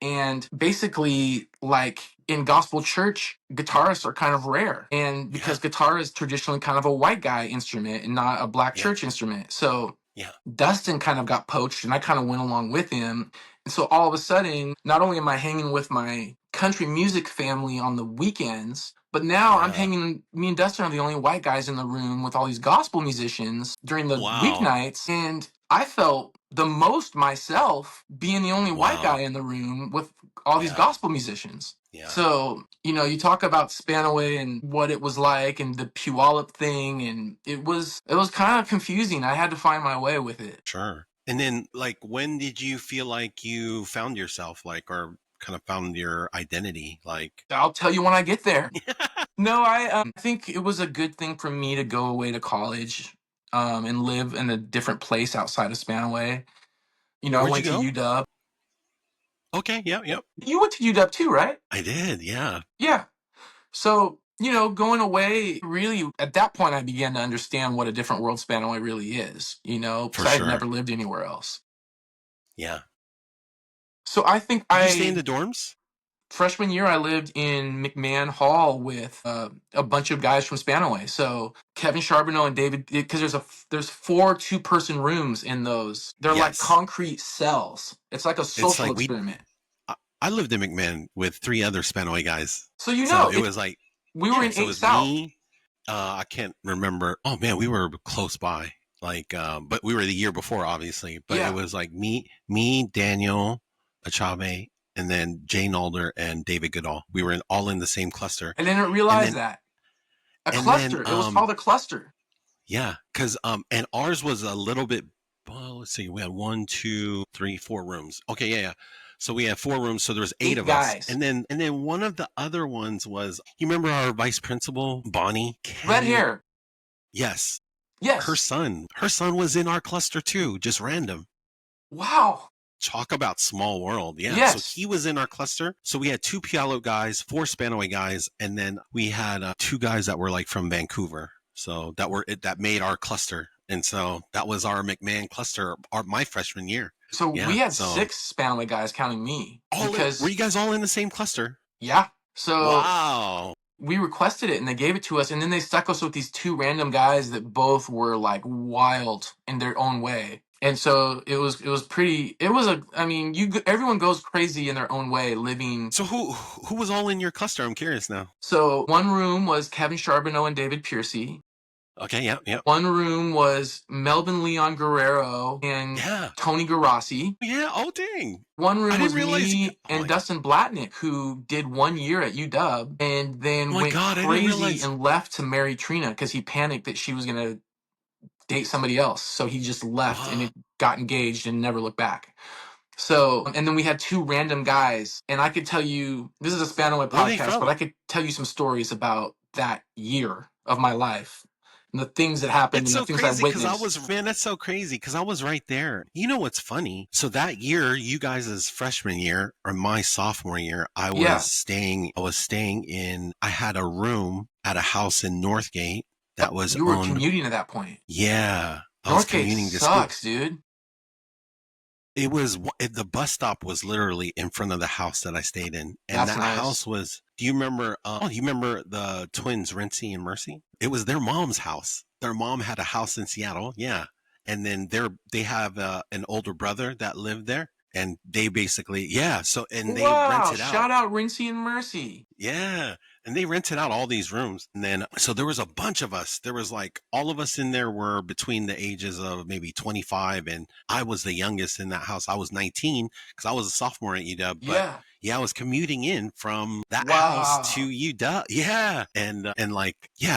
And basically, like in gospel church, guitarists are kind of rare. And because guitar is traditionally kind of a white guy instrument and not a black Yeah. church instrument. So Yeah. Dustin kind of got poached, and I kind of went along with him. And so all of a sudden, not only am I hanging with my country music family on the weekends, but now I'm Yeah. hanging, me and Dustin are the only white guys in the room with all these gospel musicians during the Wow. weeknights. And I felt the most myself being the only white Wow. guy in the room with all these Yeah. gospel musicians. Yeah. So, you talk about Spanaway and what it was like and the Puyallup thing, and it was kind of confusing. I had to find my way with it. Sure. And then, like, when did you feel like you found yourself, like, or kind of found your identity? Like, I'll tell you when I get there. No, I think it was a good thing for me to go away to college, and live in a different place outside of Spanaway. I Where'd went you to go? UW. Okay. Yep. Yep. You went to UW too, right? I did. Yeah. Yeah. So going away, really, at that point, I began to understand what a different world Spanaway really is, For because I had sure. never lived anywhere else. Yeah. So I think Did you stay in the dorms? freshman year, I lived in McMahon Hall with a bunch of guys from Spanaway. So Kevin Charbonneau and David, because there's 4 2-person rooms in those. They're like Yes. concrete cells. It's like a It's social like experiment. I lived in McMahon with 3 other Spanaway guys. So it was like, we were in so it 8 was South. me. I can't remember. Oh man, we were close by. Like, but we were the year before, obviously. But Yeah. it was like me, Daniel Achabe, and then Jane Alder and David Goodall. We were all in the same cluster. I didn't realize that. A cluster. It was called a cluster. Yeah, because and ours was a little bit. Well, let's see. We had 1, 2, 3, 4 rooms. Okay, yeah. So we had 4 rooms. So there was 8 of guys. us, and then one of the other ones was. You remember our vice principal, Bonnie? Red hair. Yes. Yes. Her son was in our cluster too, just random. Wow. Talk about small world. Yeah. Yes. So he was in our cluster. So we had 2 Puyallup guys, 4 Spanaway guys, and then we had 2 guys that were like from Vancouver. So that made our cluster. And so that was our McMahon cluster my freshman year. So we had 6 Spanaway guys counting me. Were you guys all in the same cluster? Yeah. So wow. We requested it and they gave it to us, and then they stuck us with these 2 random guys that both were like wild in their own way. And so it was pretty. It was everyone goes crazy in their own way living. So who was all in your cluster? I'm curious now. So one room was Kevin Charbonneau and David Piercy. Okay, yeah. One room was Melvin Leon Guerrero and Tony Garassi. Yeah, oh dang. One room was me and Dustin Blatnick, who did 1 year at UW and then went crazy and left to marry Trina because he panicked that she was going to date somebody else. So he just left and got engaged and never looked back. So, and then we had 2 random guys, and I could tell you, this is a Spanaway podcast, but I could tell you some stories about that year of my life. And the things that happened and the things I witnessed. That's so crazy because I was right there. You know what's funny? So that year, you guys' freshman year or my sophomore year, I was staying in, I had a room at a house in Northgate that was You were commuting at that point. Yeah. Northgate sucks, dude. It was, the bus stop was literally in front of the house that I stayed in. And house was, do you remember, you remember the twins, Rency and Mercy? It was their mom's house. Their mom had a house in Seattle. Yeah. And then they have an older brother that lived there. And they basically, so, and they rented out. Shout out Rency and Mercy. Yeah. And they rented out all these rooms. And then, so there was a bunch of us. There was like, all of us in there were between the ages of maybe 25. And I was the youngest in that house. I was 19 because I was a sophomore at UW. But I was commuting in from that house to UW. Yeah. And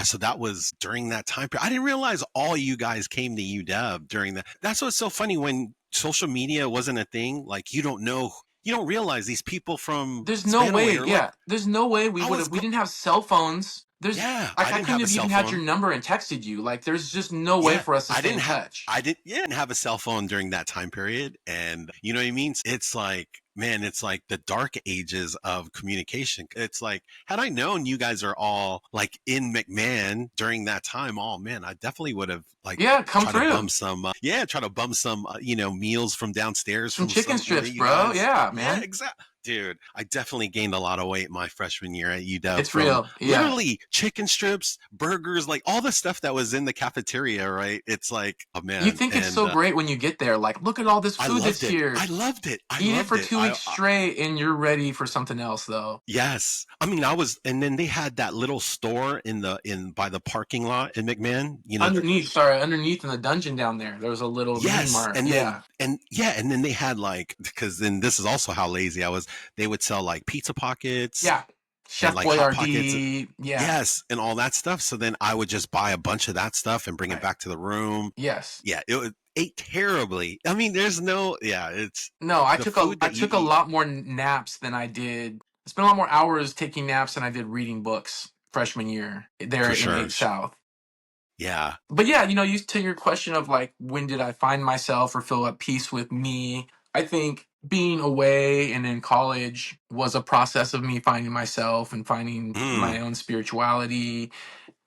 so that was during that time period. I didn't realize all you guys came to UW during that. That's what's so funny when social media wasn't a thing. Like, you don't realize these people from there's no way. There's no way we didn't have cell phones. I couldn't have even had your number and texted you. Like, there's just no way for us to stay in touch. I didn't have a cell phone during that time period. And you know what I mean? It's like, man, it's like the dark ages of communication. It's like, had I known you guys are all like in McMahon during that time, oh man, I definitely would have come through. Try to bum some, meals from downstairs. Some chicken strips, bro. Yeah, man. Yeah, exactly. Dude, I definitely gained a lot of weight my freshman year at UW. It's real. Yeah. Literally chicken strips, burgers, like all the stuff that was in the cafeteria, right? It's like, oh man. You think it's so great when you get there. Like, look at all this food that's here. I loved it. Eat it for 2 weeks straight and you're ready for something else though. Yes. I mean, and then they had that little store by the parking lot in McMahon, underneath in the dungeon down there. There was a little mini mart. And then they had like, because then this is also how lazy I was. They would sell like pizza pockets. Yeah. Chef Boyardee. Yeah. Yes. And all that stuff. So then I would just buy a bunch of that stuff and bring it back to the room. Yes. Yeah. It ate terribly. I mean, I took a lot more naps than I did. I spent a lot more hours taking naps than I did reading books freshman year there in 8 South. Yeah. But yeah, you to your question of like, when did I find myself or feel at peace with me? I think being away and in college was a process of me finding myself and finding Mm, my own spirituality.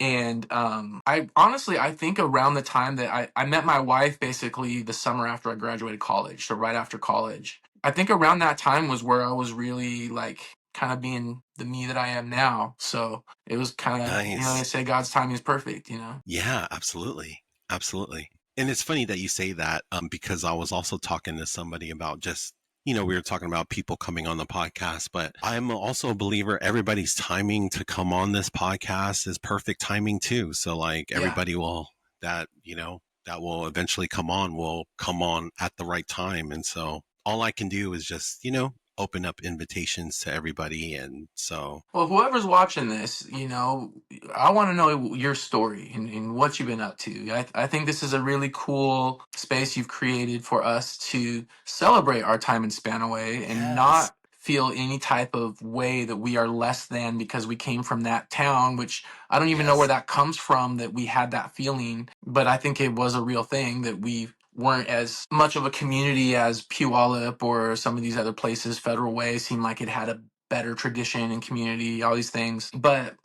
And I honestly, I think around the time that I met my wife basically the summer after I graduated college, so right after college. I think around that time was where I was really like kind of being the me that I am now. So it was kind of, they nice. say God's timing is perfect. Yeah, absolutely. Absolutely. And it's funny that you say that because I was also talking to somebody about just, we were talking about people coming on the podcast, but I'm also a believer everybody's timing to come on this podcast is perfect timing too. So like Yeah. everybody that will eventually come on will come on at the right time. And so all I can do is just, open up invitations to everybody. And so, Well, whoever's watching this, I want to know your story and what you've been up to. I think this is a really cool space you've created for us to celebrate our time in Spanaway and yes, not feel any type of way that we are less than because we came from that town, which I don't even know where yes, that comes from, that we had that feeling. But I think it was a real thing that we weren't as much of a community as Puyallup or some of these other places. Federal Way seemed like it had a better tradition and community, all these things. But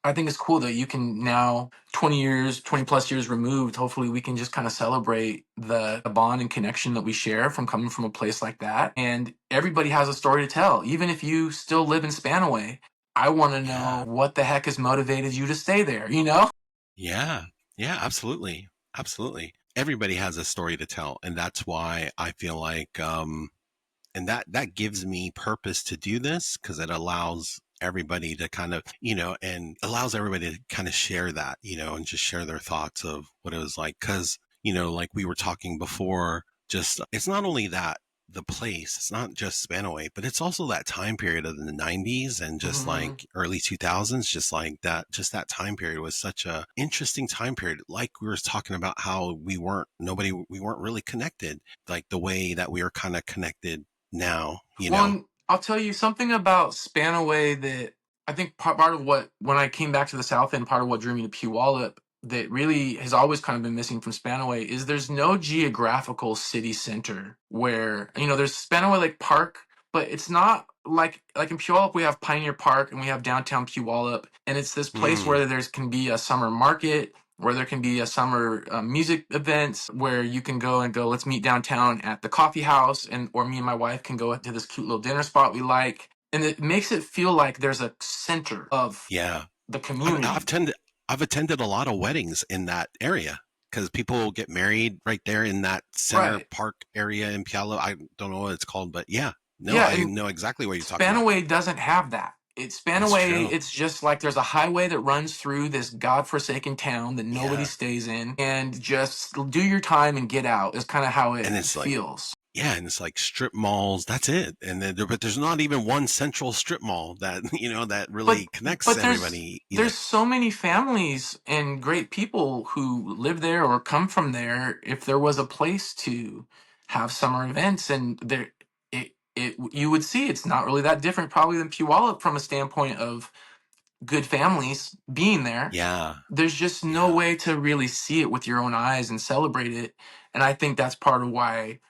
I think it's cool that you can now, 20 years, 20 plus years removed, hopefully we can just kind of celebrate the bond and connection that we share from coming from a place like that. And everybody has a story to tell. Even if you still live in Spanaway, I want to yeah. know what the heck has motivated you to stay there? Yeah. Yeah, absolutely. Absolutely. Everybody has a story to tell. And that's why I feel like and that gives me purpose to do this because it allows everybody to kind of, and allows everybody to kind of share that, and just share their thoughts of what it was like. Cause, like we were talking before, just it's not only that the place, it's not just Spanaway, but it's also that time period of the 90s and just Hmm. like early 2000s, just that time period was such a interesting time period. Like we were talking about how we weren't really connected like the way that we are kind of connected now, Well, and I'll tell you something about Spanaway that I think part of what, when I came back to the South End, part of what drew me to Puyallup that really has always kind of been missing from Spanaway is there's no geographical city center where, there's Spanaway Lake Park, but it's not like in Puyallup, we have Pioneer Park and we have downtown Puyallup, and it's this place Mm, where there's can be a summer market, where there can be a summer music events where you can go, let's meet downtown at the coffee house, or me and my wife can go to this cute little dinner spot we like, and it makes it feel like there's a center of yeah. the I've, I've community. tended, I've attended a lot of weddings in that area because people get married right there in that center Right. park area in Puyallup. I don't know what it's called, but yeah, no, Yeah, I and know exactly what you're talking about. Spanaway doesn't have that. It's That's Spanaway, true. it's just like there's a highway that runs through this godforsaken town that nobody Yeah. stays in, and just do your time and get out is kind of how it And it's like, feels. yeah, and it's like strip malls. That's it. And then, but there's not even one central strip mall that, that but really connects but there's everybody either. there's so many families and great people who live there or come from there. If there was a place to have summer events, and there it you would see it's not really that different probably than Puyallup from a standpoint of good families being there. Yeah. There's just no Yeah. way to really see it with your own eyes and celebrate it. And I think that's part of why,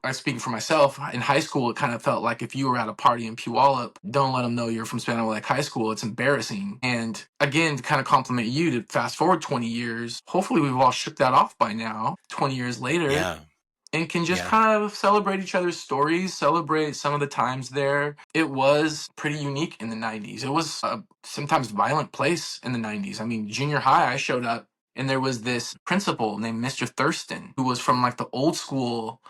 I speaking for myself, in high school, it kind of felt like if you were at a party in Puyallup, don't let them know you're from Spanaway Lake High School. It's embarrassing. And again, to kind of compliment you, to fast forward 20 years, hopefully we've all shook that off by now, 20 years later, Yeah. and can just Yeah. kind of celebrate each other's stories, celebrate some of the times there. It was pretty unique in the 90s. It was a sometimes violent place in the 90s. I mean, junior high, I showed up and there was this principal named Mr. Thurston who was from like the old school.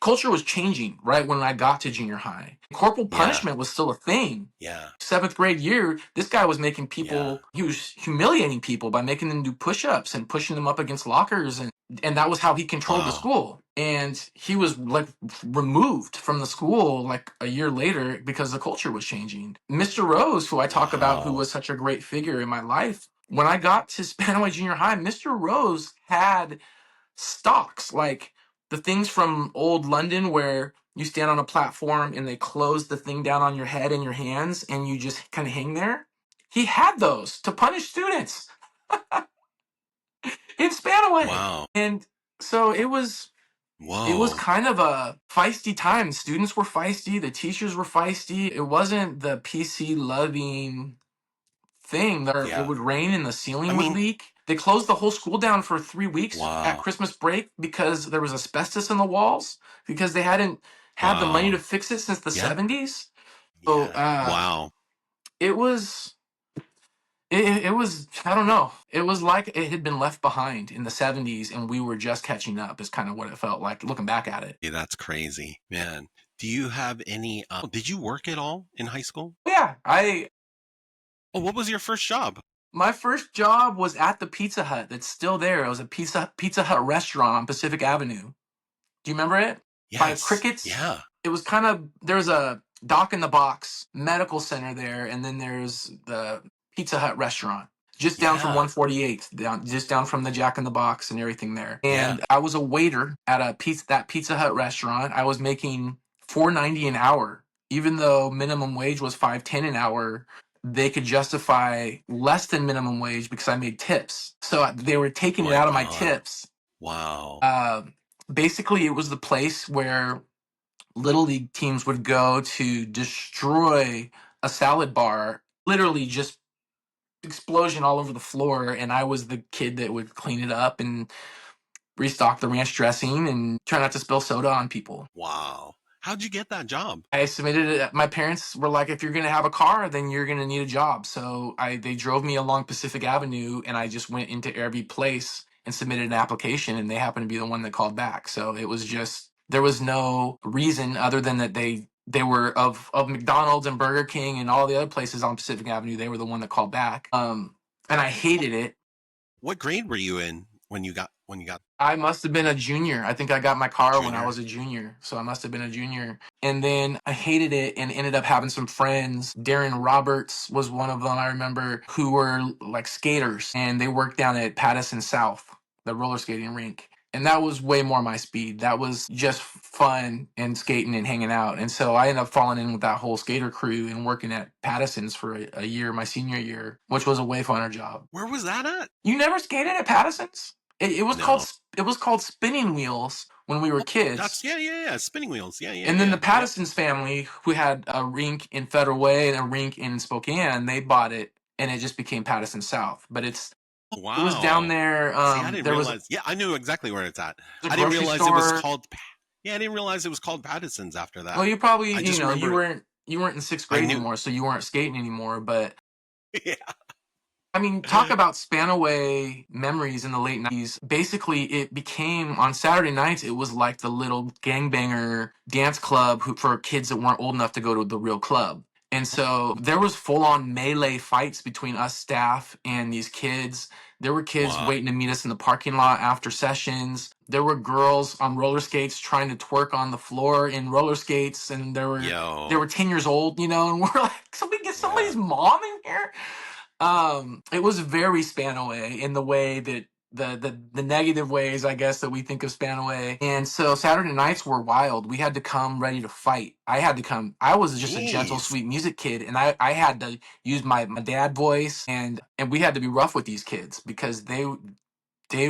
Culture was changing right when I got to junior high. Corporal Yeah. punishment was still a thing. Yeah. Seventh grade year, this guy was making Yeah. people, he was humiliating people by making them do push-ups and pushing them up against lockers, and that was how he controlled the Wow. school. And he was like removed from the school like a year later because the culture was changing. Mr. Rose, who I talk about, who Wow. was such a great figure in my life, when I got to Spanaway Junior High, Mr. Rose had stocks, like the things from old London where you stand on a platform and they close the thing down on your head and your hands and you just kind of hang there. He had those to punish students in Spanaway. Wow. And so it was It was Whoa. kind of a feisty time. Students were feisty, the teachers were feisty. It wasn't the PC loving thing that it Yeah. would rain and the I ceiling would mean, leak. They closed the whole school down for 3 weeks at wow. Christmas break because there was asbestos in the walls because they hadn't had the money to Wow. fix it since the Yeah. 70s. So Yeah. Wow. it was it was, I don't know. It was like it had been left behind in the 70s and we were just catching up is kind of what it felt like looking back at it. Yeah, that's crazy, man. Do you have any, did you work at all in high school? Yeah, I Oh, what was your first job? my first job was at the Pizza Hut that's still there. It was a Pizza Hut restaurant on Pacific Avenue. Do you remember it? By Yes. Crickets. Yeah. It was kind of, there's a Dock in the Box medical center there, and then there's the Pizza Hut restaurant just down from Yeah. 148th, just down from the Jack in the Box and everything there. Yeah. And I was a waiter at that Pizza Hut restaurant. I was making $4.90 an hour, even though minimum wage was $5.10 an hour. They could justify less than minimum wage because I made tips. So they were Oh taking it my out of my God. tips. Wow. Basically, it was the place where little league teams would go to destroy a salad bar, literally just explosion all over the floor. And I was the kid that would clean it up and restock the ranch dressing and try not to spill soda on people. Wow. How'd you get that job? I submitted it. My parents were like, if you're going to have a car, then you're going to need a job. So they drove me along Pacific Avenue and I just went into Airbnb Place and submitted an application and they happened to be the one that called back. So it was just, there was no reason other than that they were of McDonald's and Burger King and all the other places on Pacific Avenue. They were the one that called back. And I hated it. What grade were you in when you got I must have been a junior. I think I got my car when I junior? was a junior. So I must have been a junior. And then I hated it and ended up having some friends. Darren Roberts was one of them, I remember, who were like skaters. And they worked down at Pattison South, the roller skating rink. And that was way more my speed. That was just fun and skating and hanging out. And so I ended up falling in with that whole skater crew and working at Pattison's for a year, my senior year, which was a way funner job. Where was that at? You never skated at Pattison's? It was No. called Spinning Wheels when we were That's kids. yeah. Spinning wheels. Yeah, yeah, And then the yeah. Yep. Pattison's family, who had a rink in Federal Way and a rink in Spokane, they bought it and it just became Pattison South. But Oh, it was down wow. there. See, I didn't There was realize. Yeah, I knew exactly where it's at. a I didn't grocery realize it was store. called. Yeah, I didn't realize it was called Pattinson's after Well, that. you probably I just remember you weren't in sixth I grade knew. anymore, so you weren't skating anymore. But Yeah. I mean, talk about Spanaway memories in the late 90s. Basically, it became, on Saturday nights, it was like the little gangbanger dance club for kids that weren't old enough to go to the real club. And so there was full-on melee fights between us staff and these kids. There were kids Wow. waiting to meet us in the parking lot after sessions. There were girls on roller skates trying to twerk on the floor in roller skates, and they Yo. were 10 years old, and we're like, "Can we get Yeah. somebody's mom in here?" It was very Spanaway in the way that the negative ways, I guess, that we think of Spanaway. And so Saturday nights were wild. We had to come ready to fight. I had to come. I was just a gentle, Jeez. sweet music kid, and I had to use my dad voice, and we had to be rough with these kids because they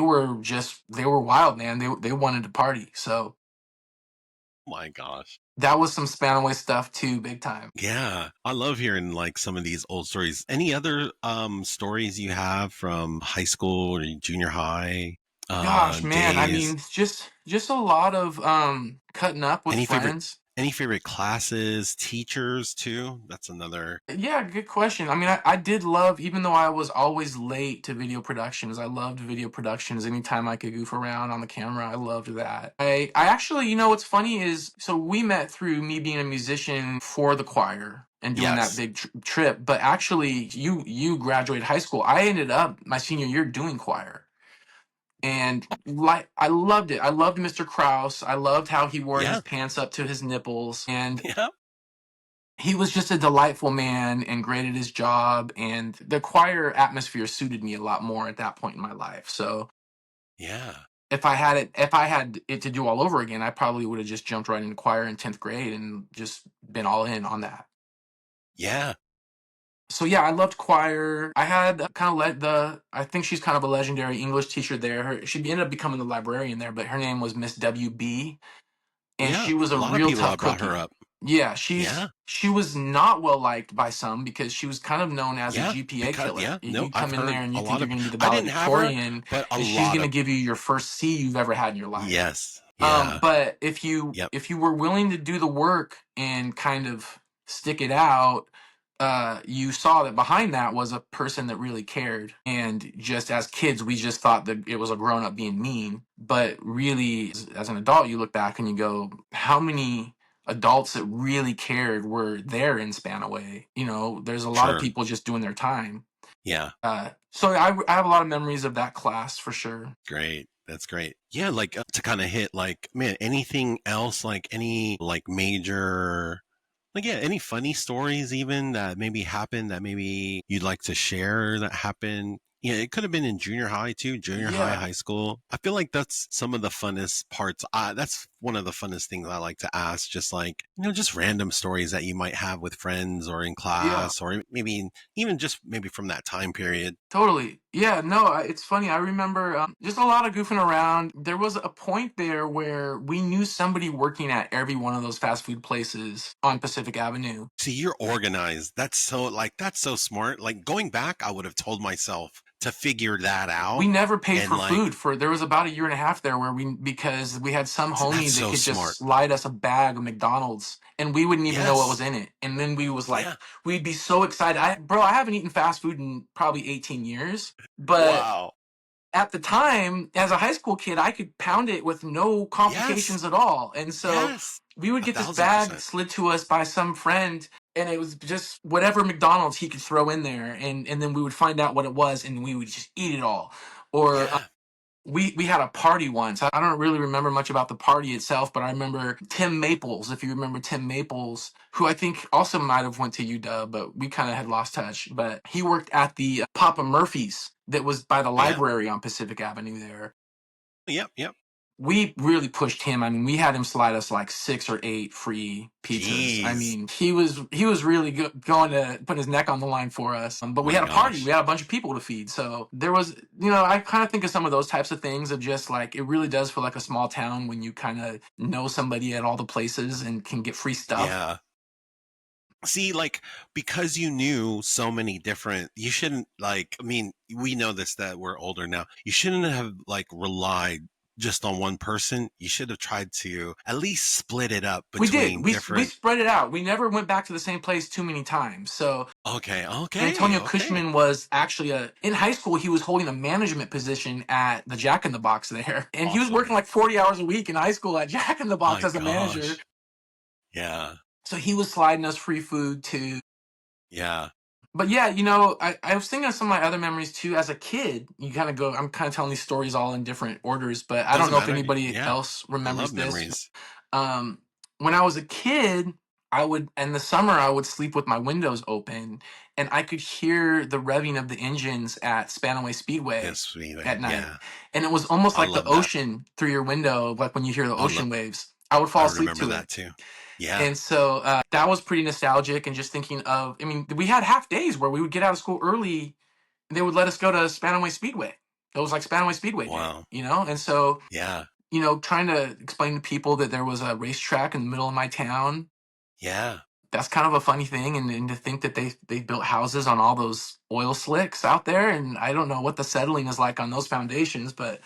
were wild, man. They wanted to party. So Oh my gosh. that was some Spanaway stuff too, big time. Yeah, I love hearing like some of these old stories. Any other stories you have from high school or junior high Gosh, man, I days? mean, just a lot of cutting up with Any favorite friends. any favorite classes, teachers too? That's another. Yeah, good question. I mean, I did love, even though I was always late to video productions, I loved video productions. Anytime I could goof around on the camera, I loved that. I actually, what's funny is, so we met through me being a musician for the choir and doing that Yes. big trip. But actually, you graduated high school. I ended up my senior year doing choir. And like I loved it. I loved Mr. Krause. I loved how he wore his Yeah. pants up to his nipples. And Yeah. he was just a delightful man and great at his job. And the choir atmosphere suited me a lot more at that point in my life. So Yeah. if I had it to do all over again, I probably would have just jumped right into choir in 10th grade and just been all in on that. Yeah. So yeah, I loved choir. I had kind of I think she's kind of a legendary English teacher there. She ended up becoming the librarian there, but her name was Miss WB, and Yeah, she was a a lot of real people tough have brought her cookie. up. Yeah, Yeah, she was not well liked by some because she was kind of known as a yeah, GPA because killer. yeah, no, You I've come in heard there and a you think lot you're of. going to be the I didn't have her, valedictorian, but a and she's lot going to of. give you your first C you've ever had in your life. Yes, yeah, But yep, if you were willing to do the work and kind of stick it out, you saw that behind that was a person that really cared. And just as kids, we just thought that it was a grown up being mean. But really, as an adult, you look back and you go, how many adults that really cared were there in Spanaway? You know, there's a lot of sure, people just doing their time. yeah. So I have a lot of memories of that class for sure. Great. That's great. Yeah, like to kind of hit like, man, anything else, like any like major, like, yeah, any funny stories even that maybe happened that maybe you'd like to share that happened? Yeah, it could have been in junior high too, junior high, Yeah. high school. I feel like that's some of the funnest parts. That's one of the funnest things I like to ask, just like, just random stories that you might have with friends or in Yeah. class or maybe even just maybe from that time period. Totally. Yeah, no, it's funny. I remember just a lot of goofing around. There was a point there where we knew somebody working at every one of those fast food places on Pacific Avenue. See, you're organized. That's so smart. Like going back, I would have told myself to figure that We out. never paid And for like, food for, there was about a year and a half there where because we had some that's homie that so could just smart. slide us a bag of McDonald's and we wouldn't even know what was Yes. in it. And then we was like, Yeah. we'd be so excited. I haven't eaten fast food in probably 18 years, but Wow. at the time, as a high school kid, I could pound it with no Yes. complications at all. And so Yes. we would A get this thousand bag percent. slid to us by some friend, and it was just whatever McDonald's he could throw in there. And then we would find out what it was, and we would just eat it all. Or Yeah. we had a party once. I don't really remember much about the party itself, but I remember Tim Maples, if you remember Tim Maples, who I think also might have went to UW, but we kind of had lost touch. But he worked at the Papa Murphy's that was by the Yeah. library on Pacific Avenue there. Yep. Yep. We really pushed him. I mean, we had him slide us like 6 or 8 free pizzas. I Jeez. mean, he was really going to put his neck on the line for us. But Oh we my had a party. We gosh. had a bunch of people to feed. So there was, I kind of think of some of those types of things of just like, it really does feel like a small town when you kind of know somebody at all the places and can get free stuff. Yeah. See, like, because you knew so many different, you shouldn't like, I mean, we know this that we're older now. You shouldn't have like relied just on one person. You should have tried to at least split it up We did. between We different. spread it out. We never went back to the same place too many times. So Okay. Okay. Antonio Okay. Cushman was actually in high school, he was holding a management position at the Jack in the Box there. And he was working Awesome. like 40 hours a week in high school at Jack in the Box My as a manager. gosh. Yeah. So he was sliding us free food too. Yeah. But yeah, I was thinking of some of my other memories too. As a kid, I'm kind of telling these stories all in different orders, but I don't Doesn't know if matter. anybody Yeah. else I remembers love this. memories. Um, when I was a kid, in the summer, I would sleep with my windows open and I could hear the revving of the engines at Spanaway Speedway Yes. Sweet. at night. Yeah. And it was almost I like the love that. ocean through your window, like when you hear the I love, ocean waves. I would I fall asleep remember to that it. too. Yeah. And so that was pretty nostalgic. And just thinking of, I mean, we had half days where we would get out of school early and they would let us go to Spanaway Speedway. It was like Spanaway Speedway Wow. Day, And so, Yeah. trying to explain to people that there was a racetrack in the middle of my town, Yeah. that's kind of a funny thing. And to think that they built houses on all those oil slicks out there. And I don't know what the settling is like on those foundations, but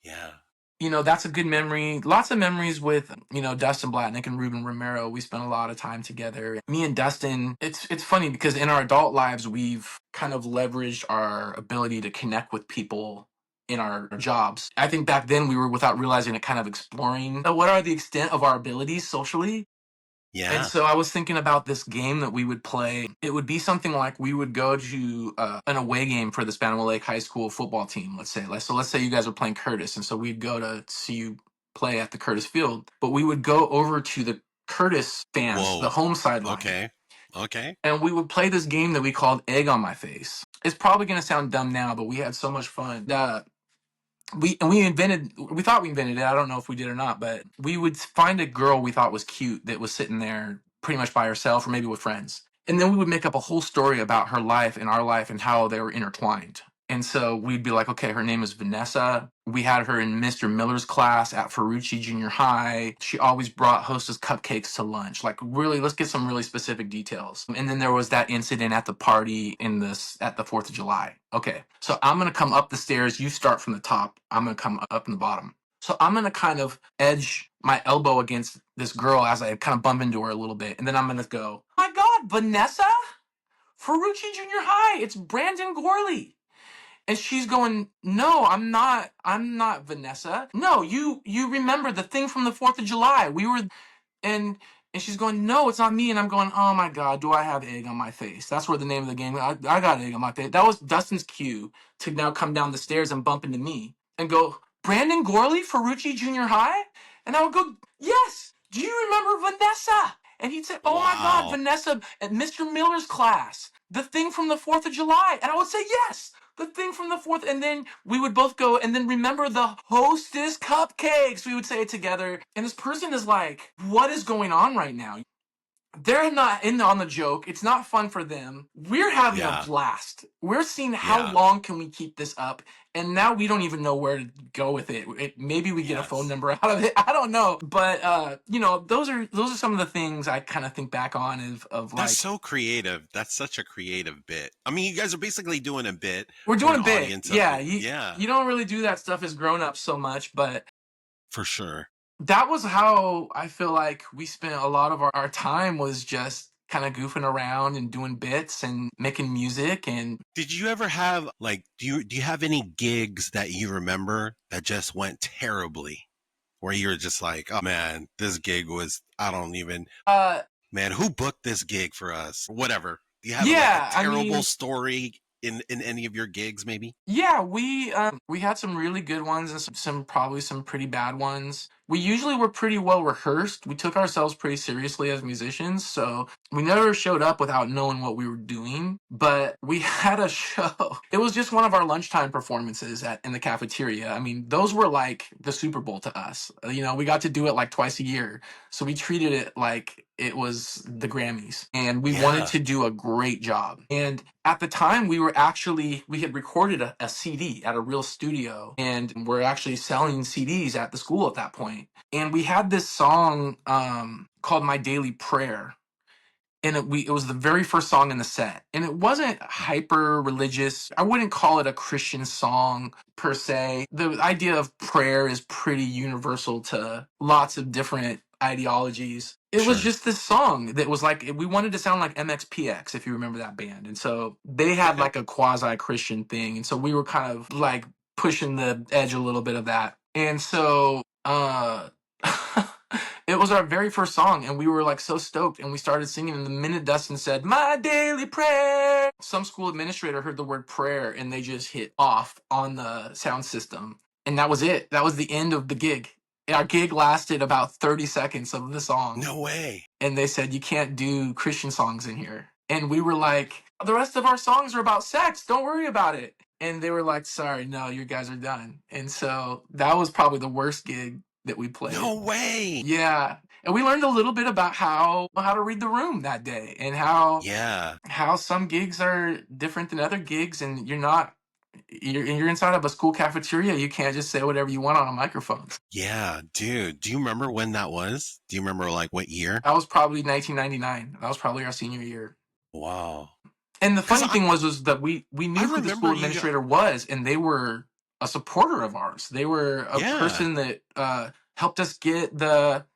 Yeah. that's a good memory. Lots of memories with, Dustin Blatnick and Ruben Romero. We spent a lot of time together. Me and Dustin, it's funny because in our adult lives, we've kind of leveraged our ability to connect with people in our jobs. I think back then we were, without realizing it, kind of exploring what are the extent of our abilities socially. And Yeah. so I was thinking about this game that we would play. It would be something like we would go to an away game for the Spanaway Lake High School football team, let's say. So let's say you guys are playing Curtis, and so we'd go to see you play at the Curtis Field. But we would go over to the Curtis fans, the Whoa. home sideline, Okay. Okay. and we would play this game that we called Egg on My Face. It's probably going to sound dumb now, but we had so much fun. We thought we invented it. I don't know if we did or not, but we would find a girl we thought was cute that was sitting there pretty much by herself or maybe with friends. And then we would make up a whole story about her life and our life and how they were intertwined. And so we'd be like, okay, her name is Vanessa. We had her in Mr. Miller's class at Ferrucci Junior High. She always brought Hostess cupcakes to lunch. Like, really, let's get some really specific details. And then there was that incident at the party at the 4th of July. Okay, so I'm going to come up the stairs. You start from the top. I'm going to come up from the bottom. So I'm going to kind of edge my elbow against this girl as I kind of bump into her a little bit. And then I'm going to go, oh my God, Vanessa? Ferrucci Junior High. It's Brandon Ghorley. And she's going, no, I'm not Vanessa. No, you remember the thing from the 4th of July. We were, and she's going, no, it's not me. And I'm going, oh my God, do I have egg on my face? That's where the name of the game, I got egg on my face. That was Dustin's cue to now come down the stairs and bump into me and go, Brandon Ghorley, Ferrucci Junior High? And I would go, yes, do you remember Vanessa? And he'd say, oh my God, Vanessa, at Mr. Miller's class, the thing from the 4th of July. And I would say, yes, the thing from the 4th. And then we would both go, and then remember the Hostess cupcakes. We would say it together. And this person is like, what is going on right now? They're not in on the joke. It's not fun for them. We're having a blast. We're seeing how long can we keep this up. And now we don't even know where to go with it. Maybe we get a phone number out of it. I don't know. But, those are some of the things I kind of think back on of like. That's so creative. That's such a creative bit. I mean, you guys are basically doing a bit. We're doing a bit. Yeah. You don't really do that stuff as grown-ups so much, but. For sure. That was how I feel like we spent a lot of our time, was just kind of goofing around and doing bits and making music. And did you ever have like, do you have any gigs that you remember that just went terribly, where you were just like, oh man, this gig was, I don't even, man, who booked this gig for us? Whatever. Do you have like a terrible story in any of your gigs, maybe? Yeah, we had some really good ones and probably some pretty bad ones. We usually were pretty well rehearsed. We took ourselves pretty seriously as musicians, so we never showed up without knowing what we were doing. But we had a show. It was just one of our lunchtime performances in the cafeteria. I mean, those were like the Super Bowl to us. We got to do it like twice a year, so we treated it like it was the Grammys, and we wanted to do a great job. And at the time, we had recorded a CD at a real studio, and we're actually selling CDs at the school at that point. And we had this song called My Daily Prayer. And it was the very first song in the set. And it wasn't hyper religious. I wouldn't call it a Christian song per se. The idea of prayer is pretty universal to lots of different ideologies. It was just this song that was like, we wanted to sound like MXPX, if you remember that band. And so they had like a quasi-Christian thing. And so we were kind of like pushing the edge a little bit of that. And so it was our very first song, and we were like so stoked, and we started singing. And the minute Dustin said, my daily prayer, some school administrator heard the word prayer, and they just hit off on the sound system. And that was it. That was the end of the gig. Our gig lasted about 30 seconds of the song. No way. And they said, you can't do Christian songs in here. And we were like, the rest of our songs are about sex. Don't worry about it. And they were like, sorry, no, you guys are done. And so that was probably the worst gig that we played. No way. Yeah. And we learned a little bit about how to read the room that day, and how some gigs are different than other gigs, and you're inside of a school cafeteria. You can't just say whatever you want on a microphone. Yeah, dude. Do you remember when that was? Do you remember like what year? That was probably 1999. That was probably our senior year. Wow. And the funny thing was that we knew who the school administrator was, and they were a supporter of ours. They were a person that helped us get the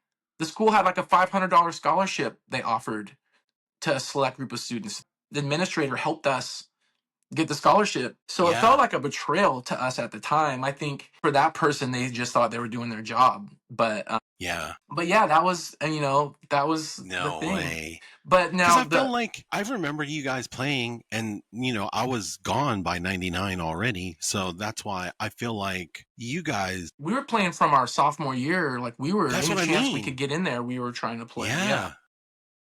school had like a $500 scholarship they offered to a select group of students. The administrator helped us get the scholarship. So it felt like a betrayal to us at the time. I think for that person, they just thought they were doing their job. But that was, the thing. Way. But now I feel like I remember you guys playing, and I was gone by 99 already. So that's why I feel like you guys, we were playing from our sophomore year. Like we were, any chance we could get in there, we were trying to play. Yeah.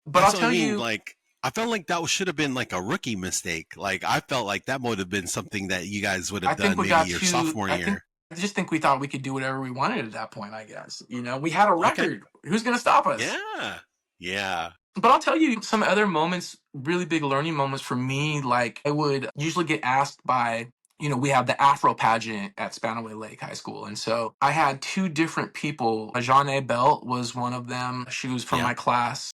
But I'll tell you, like, I felt like that should have been like a rookie mistake. Like I felt like that would have been something that you guys would have done maybe your sophomore year. I just think we thought we could do whatever we wanted at that point, I guess. We had a record. Who's going to stop us? Yeah. Yeah. But I'll tell you some other moments, really big learning moments for me. Like I would usually get asked by, we have the Afro pageant at Spanaway Lake High School. And so I had two different people. Janae Belt was one of them. She was from Yeah. my class.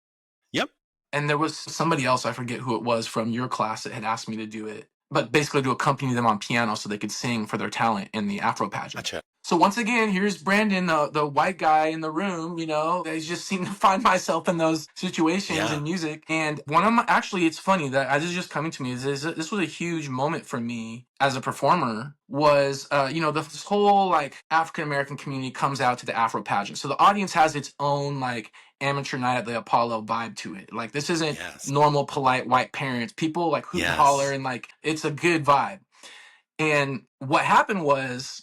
Yep. And there was somebody else, I forget who it was from your class that had asked me to do it, but basically to accompany them on piano so they could sing for their talent in the Afro pageant. Gotcha. So once again, here's Brandon, the white guy in the room, I just seem to find myself in those situations in music. And one of my, actually, it's funny that this is just coming to me, is this was a huge moment for me as a performer was, this whole like African-American community comes out to the Afro pageant. So the audience has its own like amateur night at the Apollo vibe to it. Like this isn't normal, polite white parents. People like hoot and holler and like it's a good vibe. And what happened was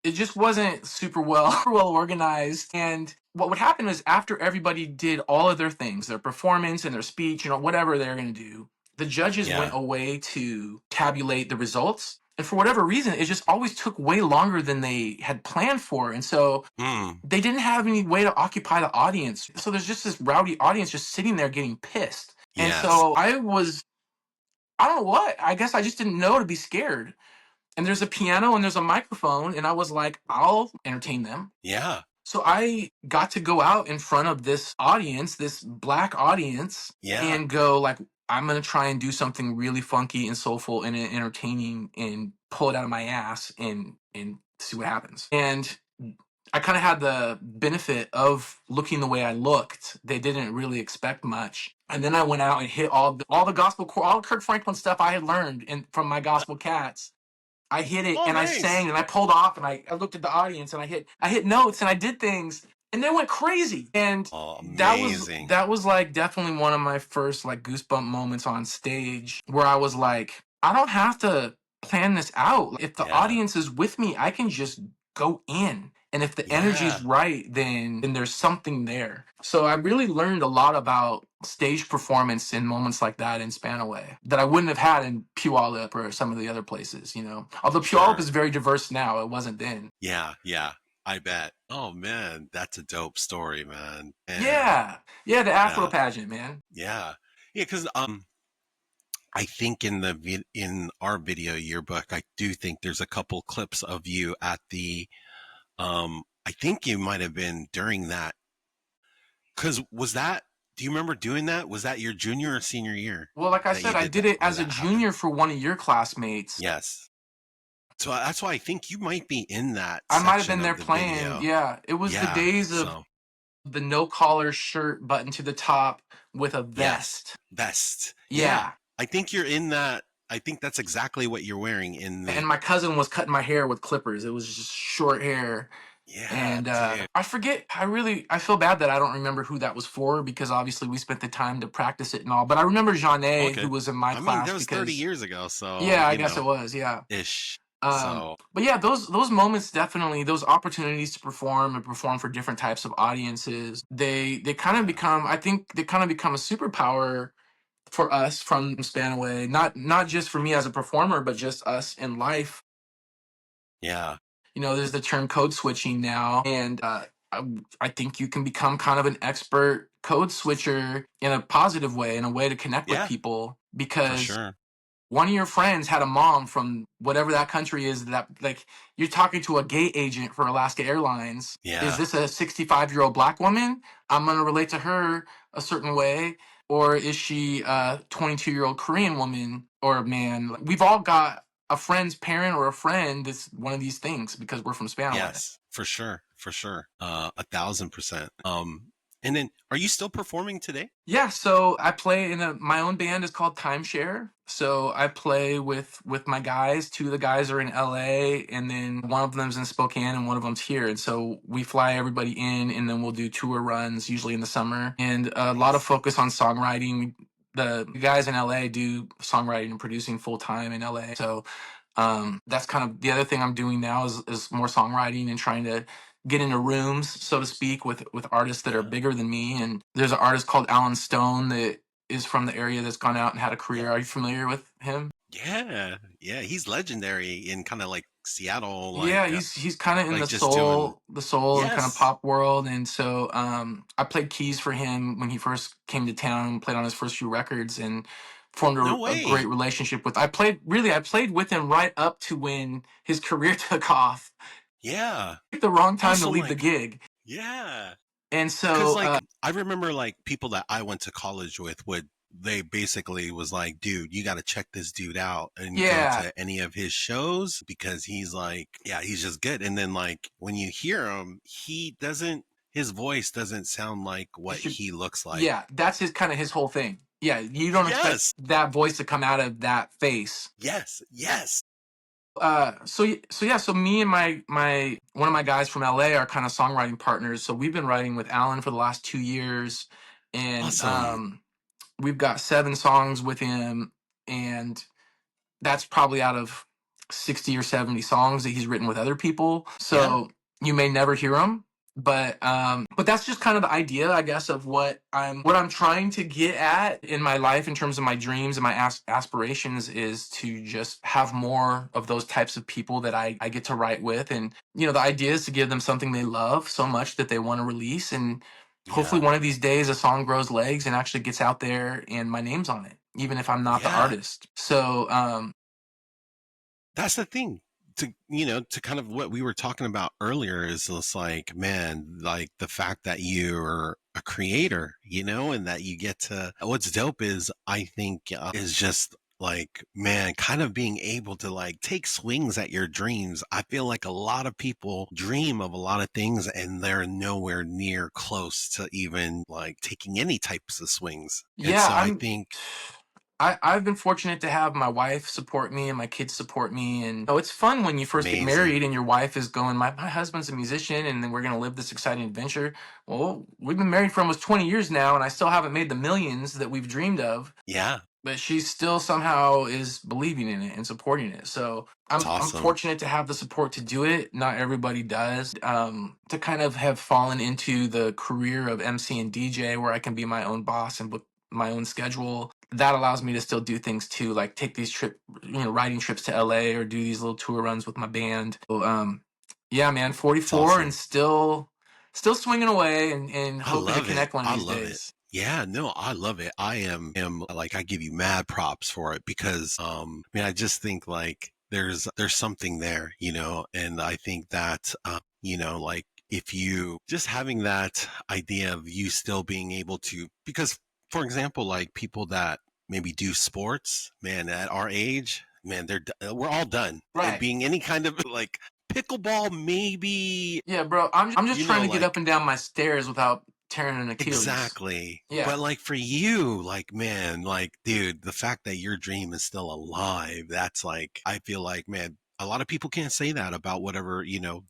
it just wasn't super well organized. And what would happen is after everybody did all of their things, their performance and their speech, whatever they're going to do, the judges went away to tabulate the results. And for whatever reason, it just always took way longer than they had planned for. And so they didn't have any way to occupy the audience. So there's just this rowdy audience just sitting there getting pissed. And so I don't know what, I guess I just didn't know to be scared. And there's a piano and there's a microphone. And I was like, I'll entertain them. Yeah. So I got to go out in front of this audience, this black audience, and go like, I'm going to try and do something really funky and soulful and entertaining and pull it out of my ass and see what happens. And I kind of had the benefit of looking the way I looked. They didn't really expect much. And then I went out and hit all the gospel, all Kirk Franklin stuff I had learned from my gospel cats. I hit it and nice. I sang and I pulled off and I looked at the audience and I hit notes and I did things and they went crazy. And that was like definitely one of my first like goosebump moments on stage where I was like, I don't have to plan this out. If the audience is with me, I can just go in. And if the energy's right, then there's something there. So I really learned a lot about stage performance in moments like that in Spanaway that I wouldn't have had in Puyallup or some of the other places, Although Puyallup is very diverse now, it wasn't then. Yeah, I bet. Oh man, that's a dope story, man. And, the Afro pageant, man. Yeah, because I think in our video yearbook, I do think there's a couple clips of you at the. I think you might have been during that. Because do you remember doing that? Was that your junior or senior year? Well, like I said, I did it as a junior for one of your classmates. Yes. So that's why I think you might be in that. I might have been there playing. Video. Yeah. It was the days of the no collar shirt button to the top with a vest. Vest. Yeah. I think you're in that. I think that's exactly what you're wearing and my cousin was cutting my hair with clippers. It was just short hair. Yeah. And I forget, I feel bad that I don't remember who that was for because obviously we spent the time to practice it and all. But I remember Janae, who was in my class. I mean, that was 30 years ago, so. Yeah, I guess it was, Ish. But yeah, those moments definitely, those opportunities to perform and perform for different types of audiences, they kind of become, I think they kind of become a superpower for us from Spanaway, not just for me as a performer, but just us in life. Yeah. There's the term code switching now, and I think you can become kind of an expert code switcher in a positive way, in a way to connect with people, because one of your friends had a mom from whatever that country is that, like, you're talking to a gate agent for Alaska Airlines. Yeah. Is this a 65-year-old black woman? I'm going to relate to her a certain way. Or is she a 22-year-old Korean woman or man? We've all got a friend's parent or a friend that's one of these things because we're from Spanaway. Yes, for sure. 1,000%. And then, are you still performing today? Yeah, so I play in my own band is called Timeshare. So I play with my guys. Two of the guys are in LA, and then one of them's in Spokane, and one of them's here. And so we fly everybody in, and then we'll do tour runs, usually in the summer. And a lot of focus on songwriting. The guys in LA do songwriting and producing full time in LA. So that's kind of the other thing I'm doing now is more songwriting and trying to get into rooms, so to speak, with artists that are bigger than me. And there's an artist called Alan Stone that is from the area that's gone out and had a career. Are you familiar with him? Yeah. He's legendary in kind of like Seattle, Yeah, he's kind of in like just doing. the soul and kind of Yes. pop world, and so I played keys for him when he first came to town, played on his first few records, and formed No a great way. relationship with. I played with him right up to when his career took off. Yeah. The wrong time to Also, leave the like, gig, yeah. and Because so I remember like people that I went to college with would they basically was like, dude, you got to check this dude out and go yeah, to any of his shows because he's like, yeah, he's just good. And then like when you hear him, his voice doesn't sound like you what should, he looks like. yeah, that's his kind of his whole thing. Yeah, you don't expect Yes, that voice to come out of that face. yes, yes. So me and my one of my guys from LA are kind of songwriting partners. So we've been writing with Alan for the last 2 years, and Awesome. we've got 7 songs with him, and that's probably out of 60 or 70 songs that he's written with other people. Yeah, So you may never hear them, but that's just kind of the idea, I guess, of what I'm trying to get at in my life in terms of my dreams and my aspirations is to just have more of those types of people that I get to write with. And the idea is to give them something they love so much that they want to release, and hopefully yeah, one of these days a song grows legs and actually gets out there and my name's on it, even if I'm not the yeah. artist. So That's the thing. To kind of what we were talking about earlier is just like, man, like the fact that you're a creator, and that you get to, what's dope is I think is just like, man, kind of being able to like take swings at your dreams. I feel like a lot of people dream of a lot of things and they're nowhere near close to even like taking any types of swings. And yeah, so I think I've been fortunate to have my wife support me and my kids support me. And it's fun when you first get amazing. married and your wife is going, my husband's a musician and then we're going to live this exciting adventure. Well, we've been married for almost 20 years now and I still haven't made the millions that we've dreamed of. Yeah, But she still somehow is believing in it and supporting it. So it's I'm awesome. fortunate to have the support to do it. Not everybody does. To kind of have fallen into the career of MC and DJ where I can be my own boss and book my own schedule. That allows me to still do things too, like take these riding trips to LA or do these little tour runs with my band. So, yeah, man, It's 44 and awesome. still swinging away and I hoping to love it. connect one of I these love it. days. Yeah, no, I love it. I am like I give you mad props for it because I mean I just think like there's something there, and I think that like if you just having that idea of you still being able to because for example like people that maybe do sports, man, at our age, man, we're all done. And Right. being any kind of like pickleball maybe Yeah, bro. I'm just trying to get up like and down my stairs without tearing an Achilles. exactly. Yeah, But like for you, like man, like dude, the fact that your dream is still alive, that's like I feel like, man, a lot of people can't say that about whatever,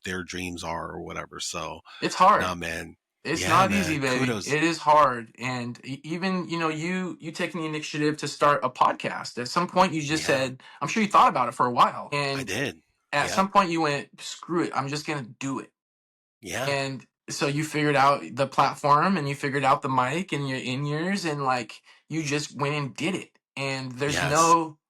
their dreams are or whatever. So, it's hard. nah, man. It's Yeah, not easy, man. baby. Kudos. It is hard, and even you taking the initiative to start a podcast. At some point, you just Yeah, said, "I'm sure you thought about it for a while," I and did. at Yep. some point, you went, "Screw it, I'm just gonna do it." Yeah. And so you figured out the platform and you figured out the mic and your in-ears and like you just went and did it. And Yes.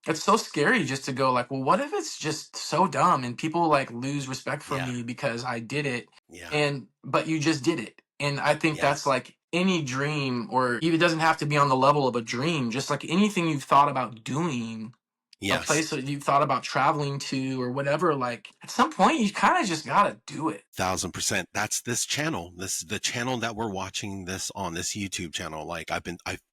it's so scary just to go like, well, what if it's just so dumb and people like lose respect for Yeah. me because I did it Yeah. but you just did it. And I think that's Yes. like any dream or even it doesn't have to be on the level of a dream, just like anything you've thought about doing a Yes. place that you thought about traveling to or whatever, like at some point you kind of just gotta do it. 1,000%. That's this channel. This is the channel that we're watching this on, this YouTube channel. Like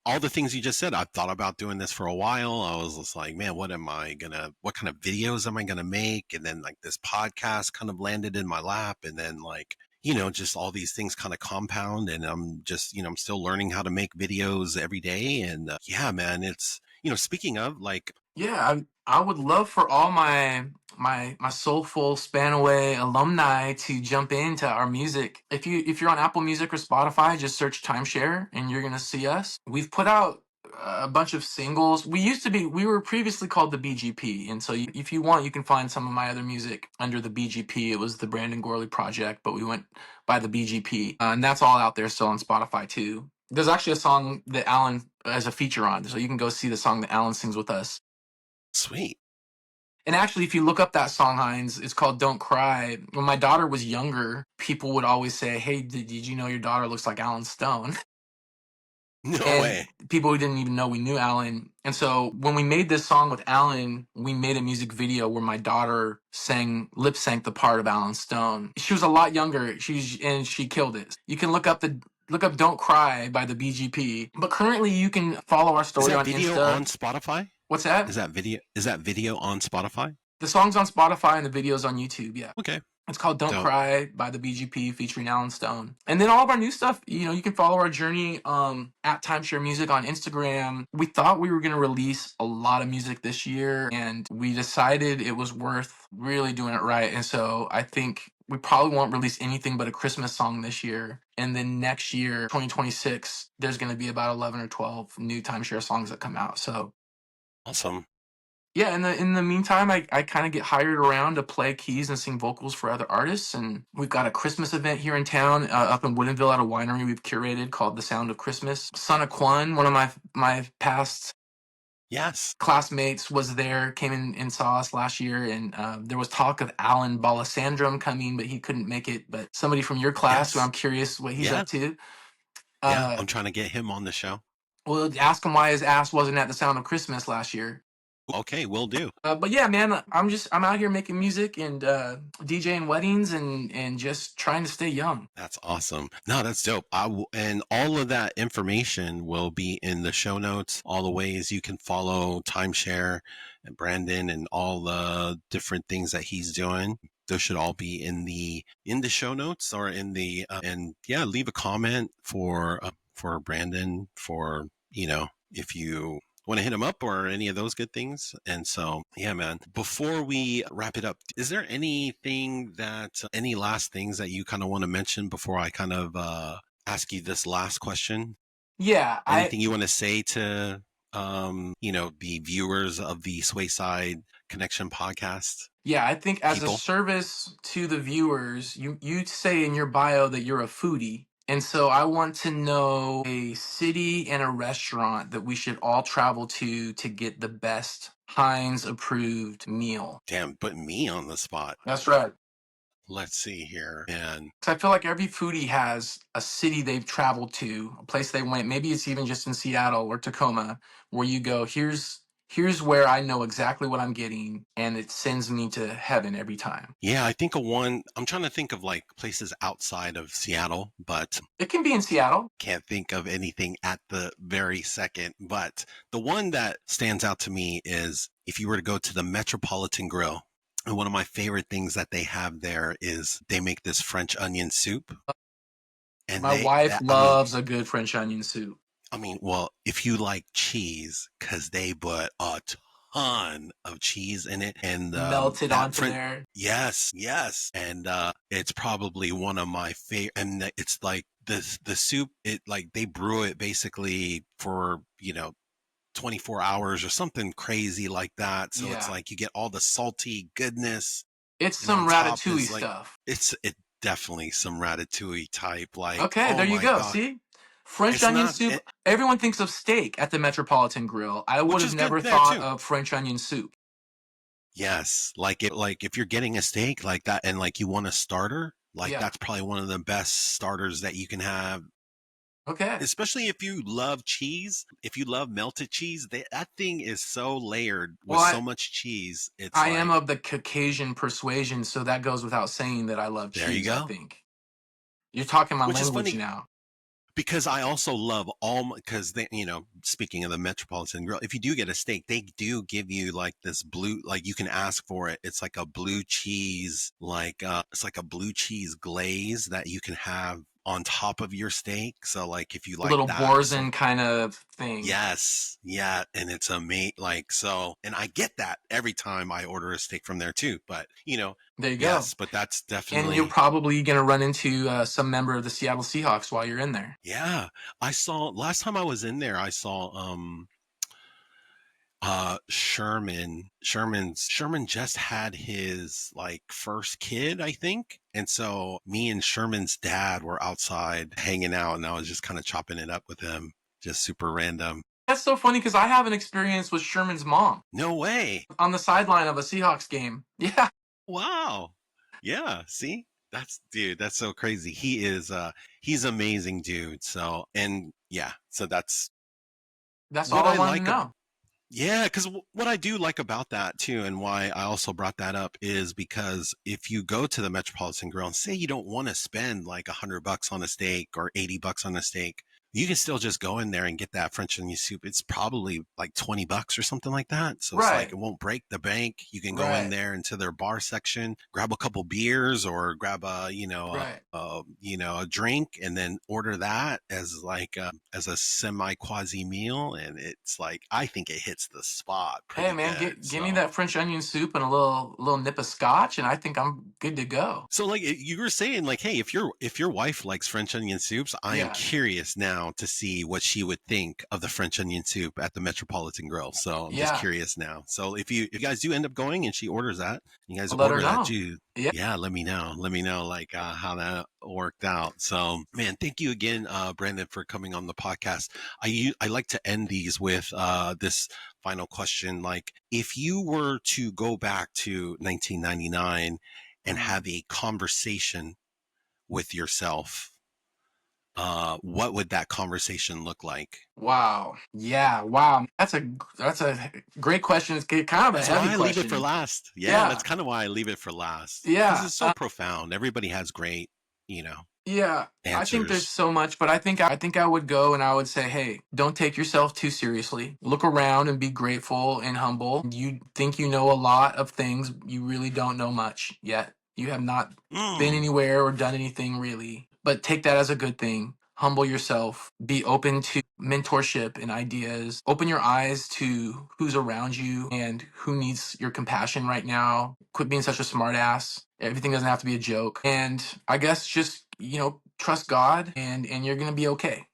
all the things you just said, I've thought about doing this for a while. I was just like, man, what kind of videos am I going to make? And then like this podcast kind of landed in my lap. And then like, just all these things kind of compound. And I'm just, I'm still learning how to make videos every day. And yeah, man, it's, speaking of like, Yeah, I would love for all my Soulful Spanaway alumni to jump into our music. If you're on Apple Music or Spotify, just search Timeshare and you're gonna see us. We've put out a bunch of singles. We were previously called the BGP, and so if you want, you can find some of my other music under the BGP. It was the Brandon Ghorley project, but we went by the BGP, and that's all out there still on Spotify too. There's actually a song that Alan has a feature on, so you can go see the song that Alan sings with us. sweet. And actually, if you look up that song, Heinz, it's called Don't Cry. When my daughter was younger, people would always say, hey, did you know your daughter looks like Alan Stone? No And way. people who didn't even know we knew Alan. And so when we made this song with Alan, we made a music video where my daughter lip synced the part of Alan Stone. She was a lot younger. She killed it. You can look up Don't Cry by the BGP. But currently you can follow our Is story that on video Insta. on Spotify? What's that? Is that video on Spotify? The song's on Spotify and the video's on YouTube, yeah. Okay. It's called Don't Dope. Cry by the BGP featuring Alan Stone. And then all of our new stuff, you can follow our journey at Timeshare Music on Instagram. We thought we were going to release a lot of music this year, and we decided it was worth really doing it right. And so I think we probably won't release anything but a Christmas song this year. And then next year, 2026, there's going to be about 11 or 12 new Timeshare songs that come out. So Awesome. yeah, in the meantime, I kind of get hired around to play keys and sing vocals for other artists. And we've got a Christmas event here in town, up in Woodinville at a winery we've curated called The Sound of Christmas. Son of Quan, one of my past Yes. classmates, was there, came in and saw us last year. And there was talk of Alan Balasandrum coming, but he couldn't make it. But somebody from your class, who Yes. I'm curious what he's Yeah. up to. Yeah, I'm trying to get him on the show. Well, ask him why his ass wasn't at The Sound of Christmas last year. Okay, will do. But yeah, man, I'm out here making music and DJing weddings and just trying to stay young. That's awesome. No, that's dope. And all of that information will be in the show notes, all the ways you can follow Timeshare and Brandon and all the different things that he's doing. Those should all be in the show notes or in the and yeah, leave a comment for Brandon for, if you want to hit him up or any of those good things. And so, yeah, man, before we wrap it up, is there any last things that you kind of want to mention before I kind of ask you this last question? Yeah. Anything you want to say to, the viewers of the Swayside Connection Podcast? Yeah, I think as a service to the viewers, you say in your bio that you're a foodie. And so I want to know a city and a restaurant that we should all travel to get the best Heinz approved meal. Damn, put me on the spot. That's right. Let's see here. And I feel like every foodie has a city they've traveled to, a place they went. Maybe it's even just in Seattle or Tacoma, where you go, here's where I know exactly what I'm getting, and it sends me to heaven every time. Yeah, I think I'm trying to think of like places outside of Seattle, but it can be in Seattle. Can't think of anything at the very second. But the one that stands out to me is if you were to go to the Metropolitan Grill. And one of my favorite things that they have there is they make this French onion soup. And my wife loves a good French onion soup. I mean, well, if you like cheese, because they put a ton of cheese in it and melted onto there. Yes. And it's probably one of my favorite. And it's like the soup, they brew it basically for, 24 hours or something crazy like that. So It's like you get all the salty goodness. It's some ratatouille stuff. It's definitely some ratatouille type. Okay, there you go. God. See? French onion soup. Everyone thinks of steak at the Metropolitan Grill. I would have never thought of French onion soup. Yes. If you're getting a steak like that and you want a starter, that's probably one of the best starters that you can have. Okay. Especially if you love cheese, if you love melted cheese, that thing is so layered with so much cheese. I am of the Caucasian persuasion, so that goes without saying that I love cheese. There you go. I think you're talking my language now. Because I also love because they, speaking of the Metropolitan Grill, if you do get a steak, they do give you this blue, you can ask for it. It's like a blue cheese, it's like a blue cheese glaze that you can have on top of your steak. So if you like little that, boursin kind of thing. Yes. Yeah. And it's amazing. And I get that every time I order a steak from there too, but there you go. Yes, but that's definitely. And you're probably going to run into some member of the Seattle Seahawks while you're in there. Yeah. Last time I was in there, I saw, Sherman just had his first kid, I think. And so me and Sherman's dad were outside hanging out and I was just kind of chopping it up with him, just super random. That's so funny because I have an experience with Sherman's mom No way. on the sideline of a Seahawks game. Yeah. Wow. Yeah. See, that's so crazy. He's amazing dude. So, and yeah, so that's That's what all I I wanted to like. know. Yeah, because what I do like about that too, and why I also brought that up is because if you go to the Metropolitan Grill and say you don't want to spend like $100 on a steak or $80 on a steak, you can still just go in there and get that French onion soup. It's probably like $20 or something like that. So it's like Right. it won't break the bank. You can go in Right. there into their bar section, grab a couple beers or grab Right. a drink, and then order that as like as a semi quasi meal, and it's like I think it hits the spot Hey pretty man, good. give me So that French onion soup and a little nip of scotch, and I think I'm good to go. so like you were saying, like, hey, if your wife likes French onion soups, I am Yeah. curious now to see what she would think of the French onion soup at the Metropolitan Grill. So I'm just Yeah. curious now. So if you guys do end up going and she orders that, you guys I'll let her order that know. too. Yeah. Yeah, let me know. Let me know like how that worked out. So man, thank you again, Brandon, for coming on the podcast. I like to end these with this final question. Like, if you were to go back to 1999 and have a conversation with yourself, what would that conversation look like? Wow. Yeah. Wow. That's a great question. It's kind of a That's heavy why I leave it for question. last. Yeah, Yeah. that's kind of why I leave it for last because Yeah. it's so profound. Everybody has great, Yeah, I think there's answers. so much, but I think I would go and I would say, hey, don't take yourself too seriously. Look around and be grateful and humble. You think you know a lot of things, you really don't know much yet. You have not been Mm, anywhere or done anything really, but take that as a good thing. Humble yourself, be open to mentorship and ideas. Open your eyes to who's around you and who needs your compassion right now. Quit being such a smart ass. Everything doesn't have to be a joke. And I guess just, trust God and you're going to be okay.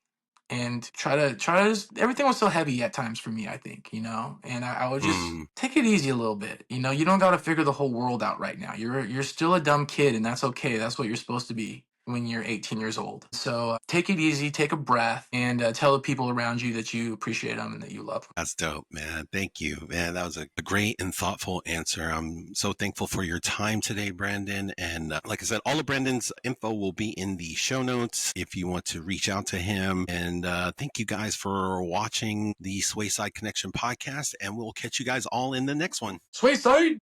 And try to just, everything was so heavy at times for me, I think, and I would just mm. take it easy a little bit. You don't got to figure the whole world out right now. You're still a dumb kid and that's okay. That's what you're supposed to be when you're 18 years old. So take it easy, take a breath, and tell the people around you that you appreciate them and that you love them. That's dope, man. Thank you, man. That was a great and thoughtful answer. I'm so thankful for your time today, Brandon. And like I said, all of Brandon's info will be in the show notes if you want to reach out to him. And thank you guys for watching the Swayside Connection podcast. And we'll catch you guys all in the next one. Swayside!